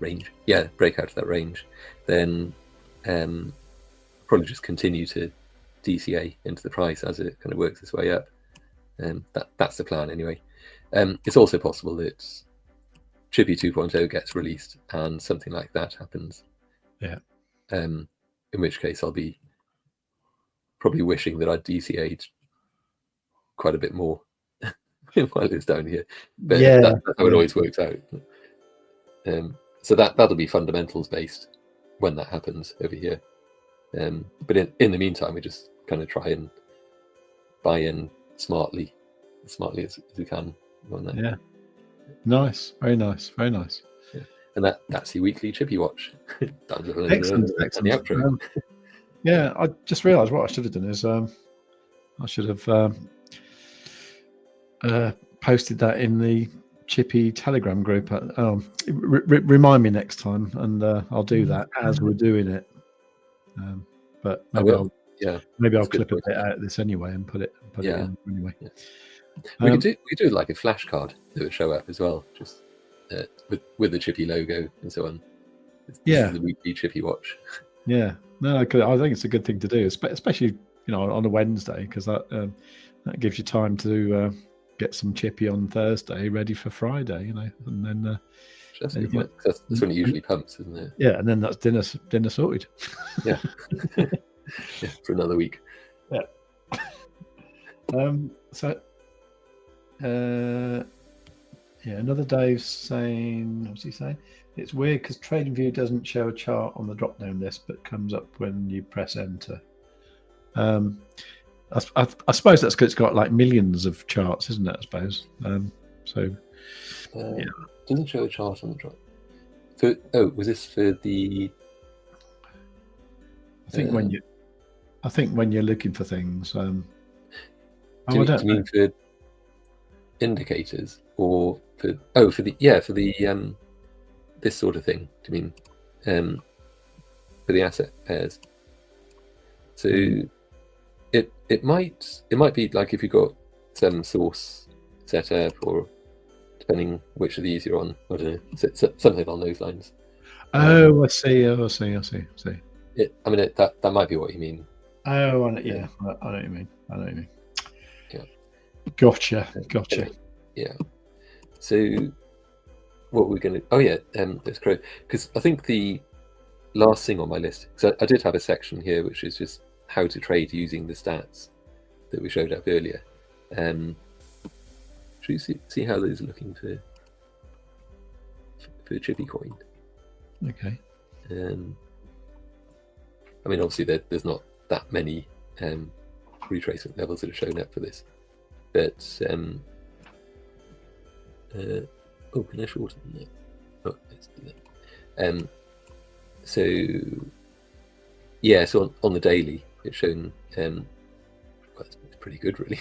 B: range, break out of that range, then probably just continue to DCA into the price as it kind of works its way up. That's the plan anyway. It's also possible that Chippy 2.0 gets released and something like that happens.
A: Yeah.
B: In which case I'll be probably wishing that I'd DCA'd quite a bit more while it's down here. But that's how it always works out. So that'll be fundamentals based when that happens over here. But in the meantime, we just kind of try and buy in smartly as we can on that.
A: Yeah. Nice. Very nice. Very nice.
B: Yeah. And that's your weekly Chippy watch.
A: Excellent. Yeah, I just realised what I should have done is I should have posted that in the Chippy Telegram group. Remind me next time, and I'll do that as we're doing it. But maybe I'll clip a bit out of this anyway and put it in anyway. Yeah.
B: We could do like a flashcard that would show up as well, just with the Chippy logo and so on. This is the weekly Chippy watch. Yeah.
A: No, I think it's a good thing to do, especially on a Wednesday, because that gives you time to get some Chippy on Thursday, ready for Friday, and then
B: that's when it usually pumps, isn't it?
A: Yeah, and then that's dinner sorted.
B: Yeah, for another week.
A: Yeah. Another Dave's saying, what's he saying? It's weird because TradingView doesn't show a chart on the drop-down list, but comes up when you press enter. I suppose that's because it's got like millions of charts, isn't it? I suppose.
B: Doesn't show a chart on the drop. Was this for the?
A: I think when you're looking for things.
B: Do you mean for indicators or for the this sort of thing? Do you mean for the asset pairs? So it might be like if you've got some source set up, or depending which of these you're on, I don't know, something along those lines.
A: I see. I
B: mean, that might be what you mean.
A: Oh, I know what you mean.
B: Yeah.
A: Gotcha.
B: Yeah. So what we're going to... Oh, yeah, there's CRO. Because I think the last thing on my list... So I did have a section here, which is just how to trade using the stats that we showed up earlier. Should you see how those are looking for Chippy coin?
A: Okay.
B: I mean, obviously, there's not that many retracement levels that are shown up for this. But... can I shorten that? Oh, let's do that. So on the daily, it's shown. It's pretty good, really.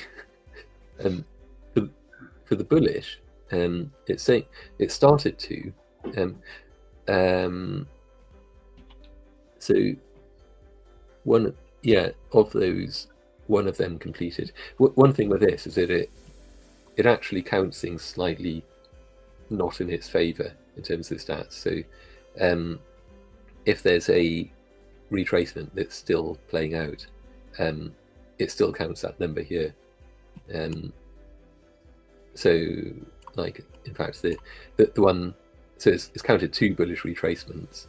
B: For the bullish, it's saying it started to. So one of them completed. One thing with this is that it actually counts things slightly not in its favor in terms of stats. So if there's a retracement that's still playing out, it still counts that number here. So like, in fact, the one, so it's counted 2 bullish retracements,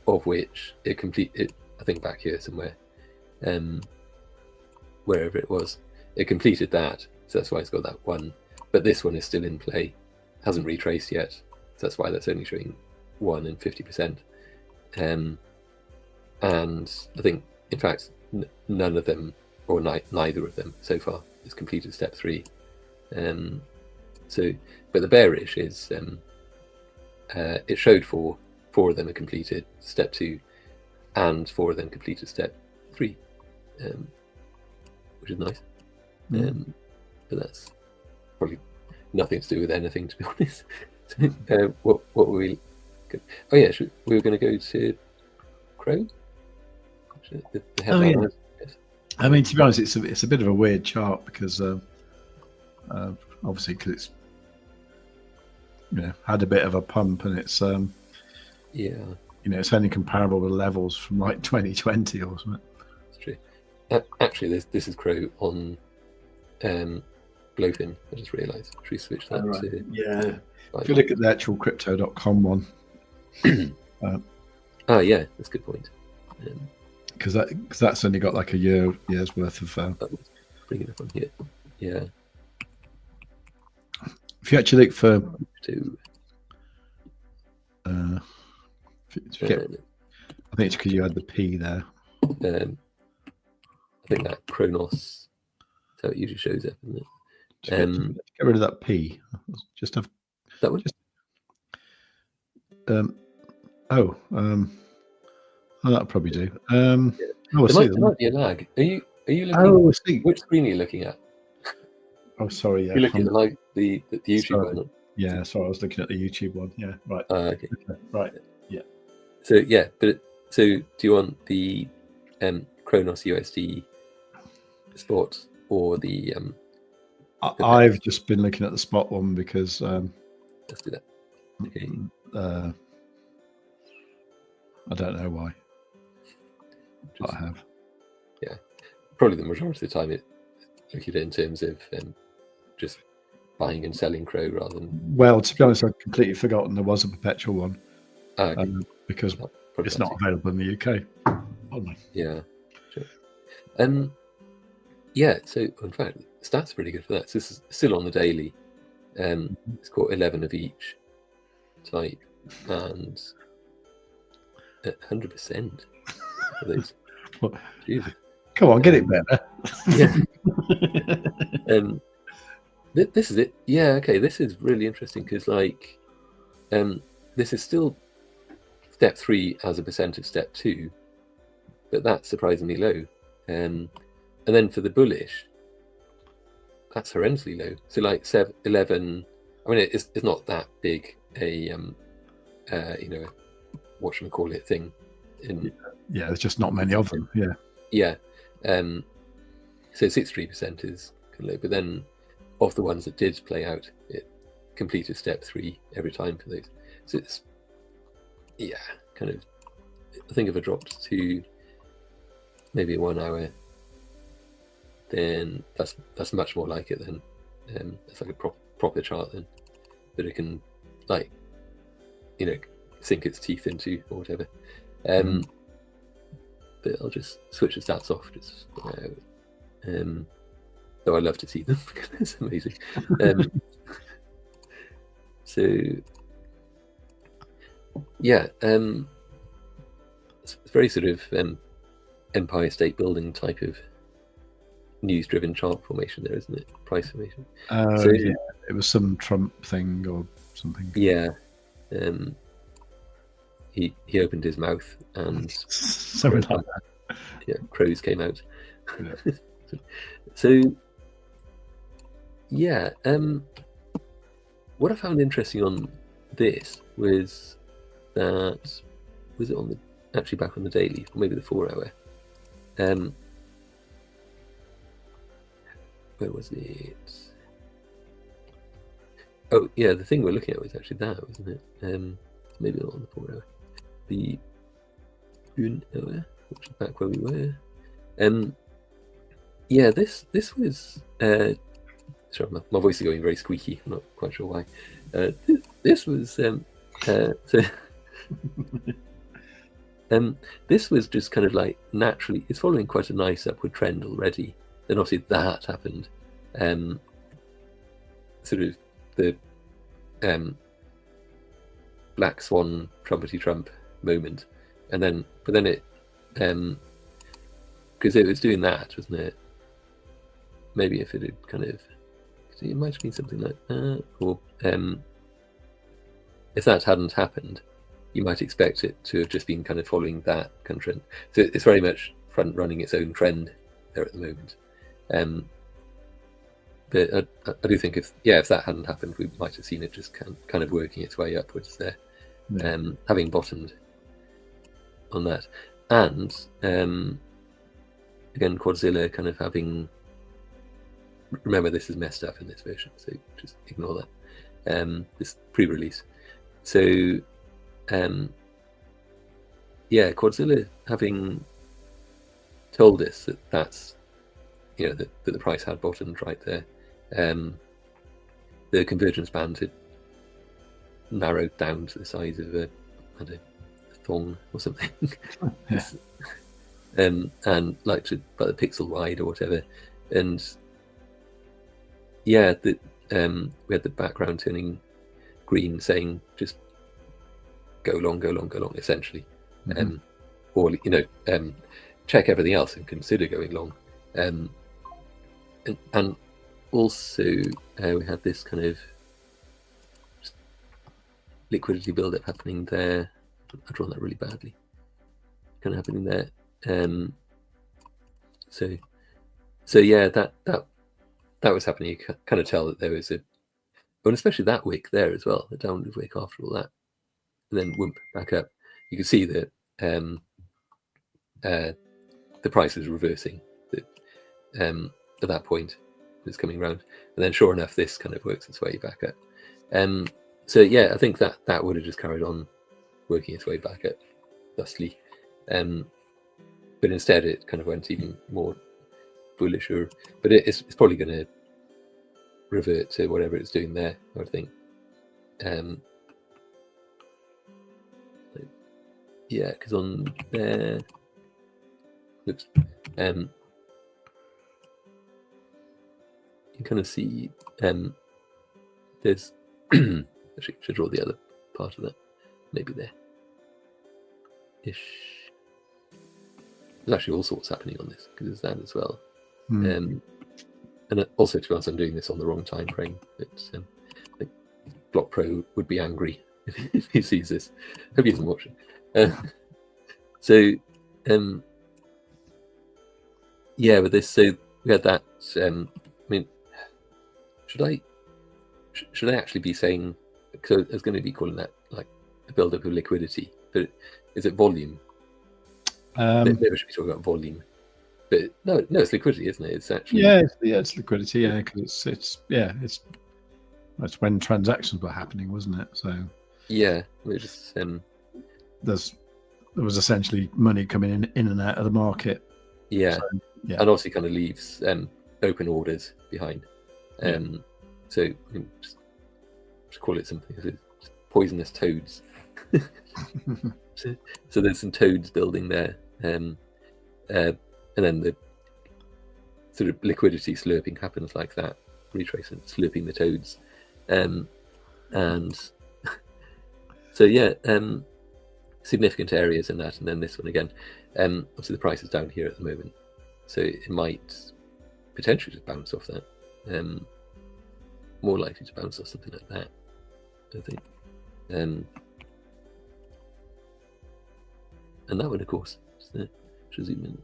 B: of which it completed, I think back here somewhere, wherever it was, it completed that, so that's why it's got that 1. But this one is still in play, hasn't retraced yet, so that's why that's only showing 1 and 50%. And I think, in fact, none of them, or neither of them so far, has completed step 3. But the bearish is, it showed 4 of them are completed step 2, and 4 of them completed step 3, which is nice. But that's probably nothing to do with anything, to be honest. What were we? Oh yeah, we were going to go to CRO. The headline.
A: I mean, to be honest, it's a bit of a weird chart because obviously because it's had a bit of a pump, and it's it's only comparable with levels from like 2020 or something.
B: That's true. Actually, this is CRO on Glowfin. I just realised. Should we switch that to?
A: Yeah. If you look at the actual crypto.com one.
B: Yeah, that's a good point.
A: Because that's only got like a year's worth of.
B: Bring it up on here. Yeah.
A: If you actually look for. I think it's because you had the P there.
B: I think that Kronos. That's how it usually shows up, isn't it?
A: Get rid of that P. Just have
B: that one.
A: That'll probably do.
B: There might be a lag. Are you looking?
A: Oh, I see.
B: Which screen are you looking at?
A: Oh, sorry. Yeah.
B: You're looking at the YouTube one.
A: Yeah, sorry, I was looking at the YouTube one. Yeah, right.
B: Okay.
A: Right. Yeah.
B: So do you want the Kronos USD spot or the?
A: I've just been looking at the spot one because.
B: Let's do that. Okay.
A: I don't know why. But I have.
B: Yeah, probably the majority of the time look at it in terms of just buying and selling CRO rather than.
A: Well, to be honest, I've completely forgotten there was a perpetual one
B: okay.
A: Because it's not available in the UK.
B: Yeah, sure. Yeah. So in fact, stats are pretty good for that. So this is still on the daily. It's got 11 of each type and 100%.
A: Come on, get it better.
B: Yeah. This is it. Yeah. Okay. This is really interesting because this is still step 3 as a percent of step 2, but that's surprisingly low. And then for the bullish, that's horrendously low. So 11. I mean, it's not that big a whatchamacallit thing.
A: Yeah, there's just not many of them. Yeah.
B: Yeah. So 63% is kind of low, but then of the ones that did play out, it completed step 3 every time for those. So it's kind of. I think if I dropped to maybe a 1 hour, then that's much more like it then. It's like a proper chart then that it can sink its teeth into or whatever. But I'll just switch the stats off just though I love to see them because it's amazing. So yeah, it's very sort of Empire State Building type of news-driven chart formation there, isn't it? Price formation.
A: So yeah, it was some Trump thing or something.
B: Yeah. He opened his mouth and
A: something like that.
B: Yeah, crows came out.
A: Yeah.
B: So yeah, what I found interesting on this was that it on actually back on the daily, or maybe the 4 hour. Where was it? Oh yeah, the thing we're looking at was actually that, wasn't it? Maybe not on the 4 hour. The 1 hour, which is back where we were. Yeah, this was. Sorry, my voice is going very squeaky. I'm not quite sure why. This was. This was just kind of like naturally. It's following quite a nice upward trend already. Then obviously that happened. Sort of the Black Swan trumpety Trump moment, but then it because it was doing that, wasn't it? Maybe if it had kind of, it might have been something like that, or if that hadn't happened, you might expect it to have just been kind of following that kind of trend. So it's very much front running its own trend there at the moment. But I do think if that hadn't happened, we might have seen it just kind of working its way upwards there, having bottomed on that. And again, Quadzilla kind of having. Remember, this is messed up in this version, so just ignore that. This pre-release. So, yeah, Quadzilla having told us that that's, that the price had bottomed right there. The convergence band had narrowed down to the size of a thong or something.
A: Yeah.
B: And like about a pixel wide or whatever. And yeah, we had the background turning green saying just go long, essentially. Or check everything else and consider going long. And also we had this kind of liquidity buildup happening there. I've drawn that really badly. Kind of happening there. So yeah, that was happening. You kind of tell that there was and especially that wick there as well, the downward wick after all that, and then whoomp back up. You can see that the price is reversing at that point. It's coming around, and then sure enough, this kind of works its way back up. So yeah, I think that would have just carried on working its way back up thusly, but instead it kind of went even more bullish, but it's probably going to revert to whatever it's doing there, I would think. Yeah, because on there, oops, you kind of see there's actually should draw the other part of that, maybe there ish. There's actually all sorts happening on this because there's that as well. And also, to be honest, I'm doing this on the wrong time frame. But I think Block Pro would be angry if he sees this. Hope he isn't watching. Yeah, with this, so we had that. I mean, should I actually be saying? Because I was going to be calling that like a build-up of liquidity, but is it volume? Maybe I should be talking about volume. But no, it's liquidity, isn't it? It's actually
A: it's liquidity. Yeah, because it's when transactions were happening, wasn't it? So
B: yeah, we're just
A: there was essentially money coming in and out of the market.
B: Yeah,
A: so, yeah.
B: And obviously kind of leaves open orders behind. So just call it something. It's poisonous toads. So there's some toads building there. And then the sort of liquidity slurping happens like that, retracement slurping the toads, and so yeah, significant areas in that, and then this one again. Obviously the price is down here at the moment, so it might potentially just bounce off that. More likely to bounce off something like that, I think. And that one, of course, should zoom in.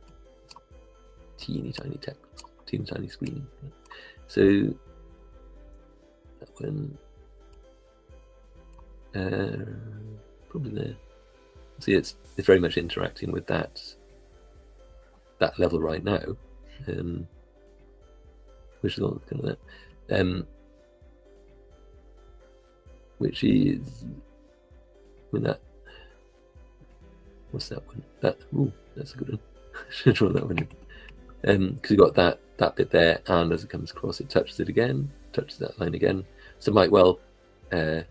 B: Teeny tiny text, teeny tiny screen. So that one, probably there. See, it's very much interacting with that level right now, which is all kind of that, which is, I mean, that. What's that one? That's a good one. Should draw that one in. Because you've got that bit there, and as it comes across, it touches it again, touches that line again. So it might well hit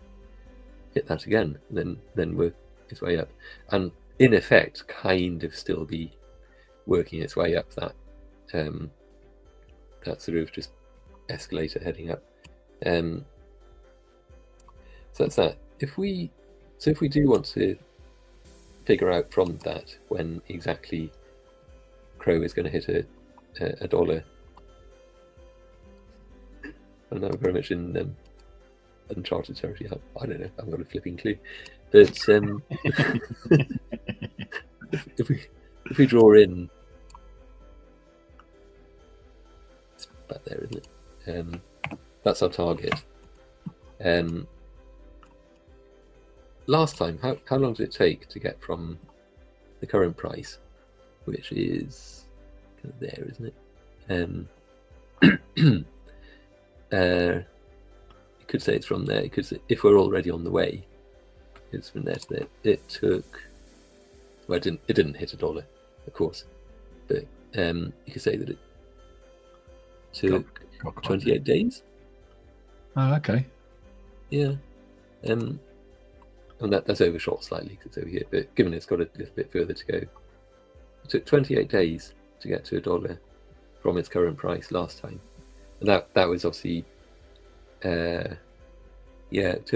B: that again, and then work its way up, and in effect, kind of still be working its way up that sort of just escalator heading up. So that's that. If we do want to figure out from that when exactly CRO is going to hit a dollar. I don't know, very much in uncharted territory. I don't know. I've got a flipping clue. But if we draw in, it's back there, isn't it? That's our target. Last time, how long did it take to get from the current price, which is kind of there, isn't it? You could say it's from there. You could say, if we're already on the way, it's from there to there. It took, well, it didn't hit $1, of course, but you could say that it took 28 days.
A: Oh, okay.
B: Yeah. And that's overshot slightly because it's over here, but given it's got a little bit further to go, it took 28 days to get to $1 from its current price last time, and that was obviously, October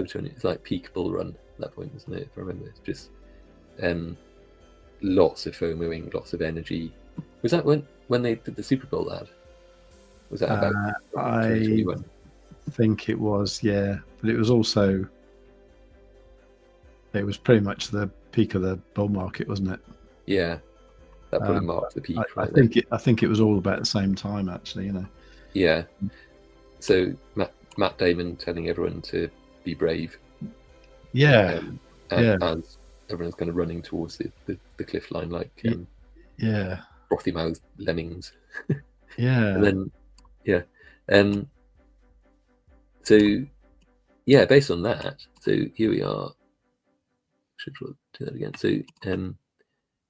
B: 20. It's like peak bull run at that point, isn't it? If I remember, it's just lots of FOMOing, lots of energy. Was that when they did the Super Bowl ad? Was that about
A: I
B: 2021?
A: think it was, yeah, but it was also, it was pretty much the peak of the bull market, wasn't it?
B: Yeah, that probably marked the peak.
A: I think it was all about the same time, actually.
B: Yeah. So Matt Damon telling everyone to be brave.
A: Yeah.
B: As everyone's kind of running towards the cliff line, like frothy mouthed lemmings.
A: Yeah.
B: And then so based on that, so here we are. Should do that again. So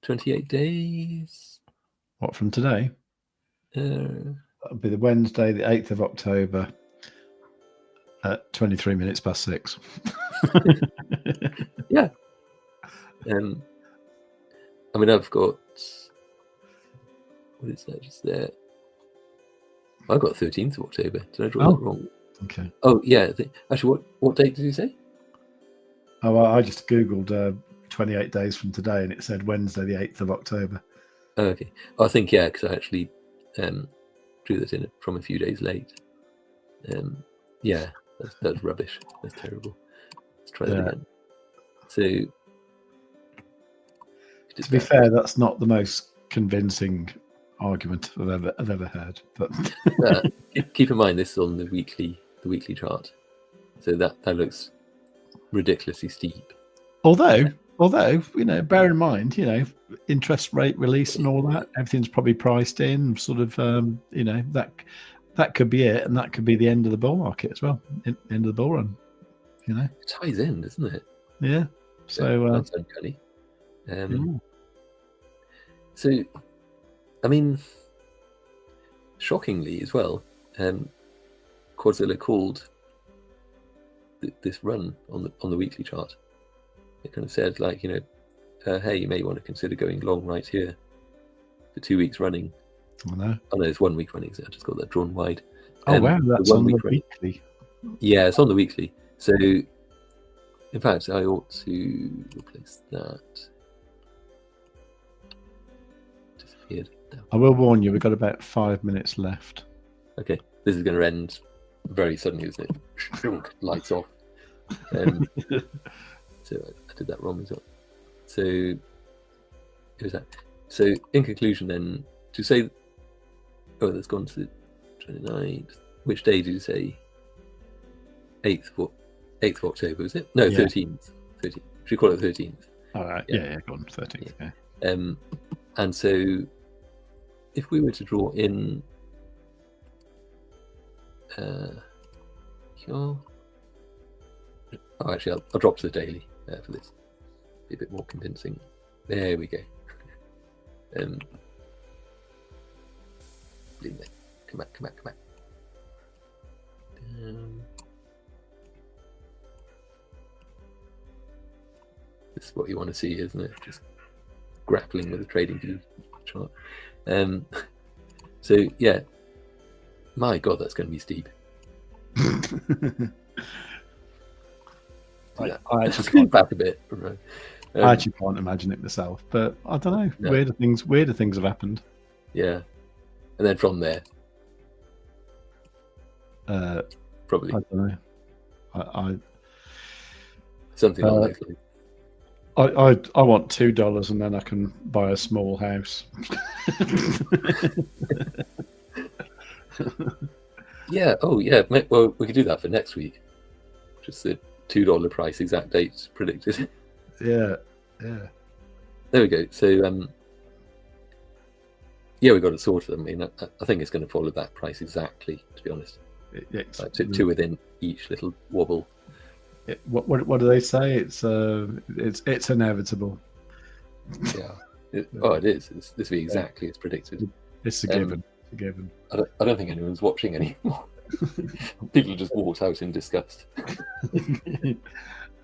B: 28 days.
A: What, from today? That'll be the Wednesday, the 8th of October at 23 minutes past 6.
B: Yeah. I mean, I've got, what is that just there? I've got 13th of October. Did I draw that wrong?
A: Okay.
B: Oh, yeah. Actually, what date did you say?
A: Oh, well, I just Googled 28 days from today, and it said Wednesday, the 8th of October.
B: Oh, okay. I think, yeah, because I actually drew that in from a few days late. Yeah, that's rubbish. That's terrible. Let's try that again. So,
A: to be fair, that's not the most convincing argument I've ever heard. But
B: keep in mind, this is on the weekly chart, so that looks ridiculously steep.
A: Although bear in mind, interest rate release and all that, everything's probably priced in. Sort of, that could be it, and that could be the end of the bull market as well. End of the bull run.
B: It ties in, doesn't it?
A: Yeah. So
B: that's uncanny. So, I mean, shockingly as well, Quadzilla called this run on the weekly chart. It kind of said, like, hey, you may want to consider going long right here for 2 weeks running.
A: I know.
B: Oh no, it's 1 week running, so I just got that drawn wide.
A: Oh wow, that's on the weekly.
B: Yeah, it's on the weekly. So, in fact, I ought to replace that. Disappeared.
A: I will warn you, we've got about 5 minutes left.
B: Okay, this is going to end very suddenly, isn't it? Lights off. So I did that wrong as well. So it was that. So in conclusion, then, to say, that's gone to the 29th. Which day did you say? 8th of October, was it? No, 13th. 13th. Should we call it 13th?
A: All right. Yeah, go on, 13th. Yeah.
B: And so if we were to draw in actually, I'll drop to the daily for this. Be a bit more convincing. There we go. Come back. This is what you want to see, isn't it? Just grappling with the TradingView chart. So yeah, my God, that's going to be steep.
A: I actually
B: can't back a bit.
A: I actually can't imagine it myself, but I don't know. No. Weirder things have happened.
B: Yeah, and then from there, probably.
A: I don't know. I
B: something like that.
A: I want $2 and then I can buy a small house.
B: Yeah. Oh, yeah. Well, we could do that for next week. Just the $2 price, exact dates predicted.
A: Yeah.
B: There we go. So, Yeah, we've got to sort them. I mean, I think it's going to follow that price exactly, to be honest.
A: It's
B: To within each little wobble.
A: What do they say? It's inevitable.
B: Yeah. It is. It's this be exactly as predicted.
A: It's a given. It's a given.
B: I don't think anyone's watching anymore. People just walked out in disgust.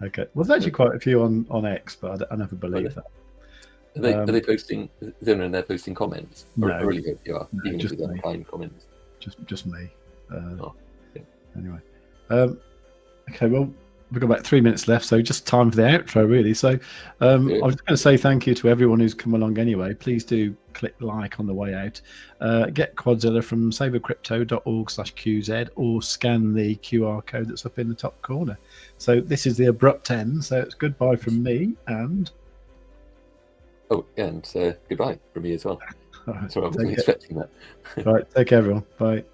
A: Okay. Well, there's actually quite a few on X, but I never believe that.
B: Are they posting? Is anyone in there posting comments?
A: No.
B: I really hope you are.
A: No,
B: even
A: just
B: if they're
A: me.
B: behind comments.
A: Just me.
B: Yeah.
A: Anyway. Okay. Well, we've got about 3 minutes left, so just time for the outro, really. So I was just going to say thank you to everyone who's come along anyway. Please do click like on the way out. Get Quadzilla from savercrypto.org/QZ or scan the QR code that's up in the top corner. So this is the abrupt end. So it's goodbye from me and...
B: Oh, and goodbye from me as well.
A: All right,
B: Sorry, I wasn't expecting that.
A: All right, take care, everyone. Bye.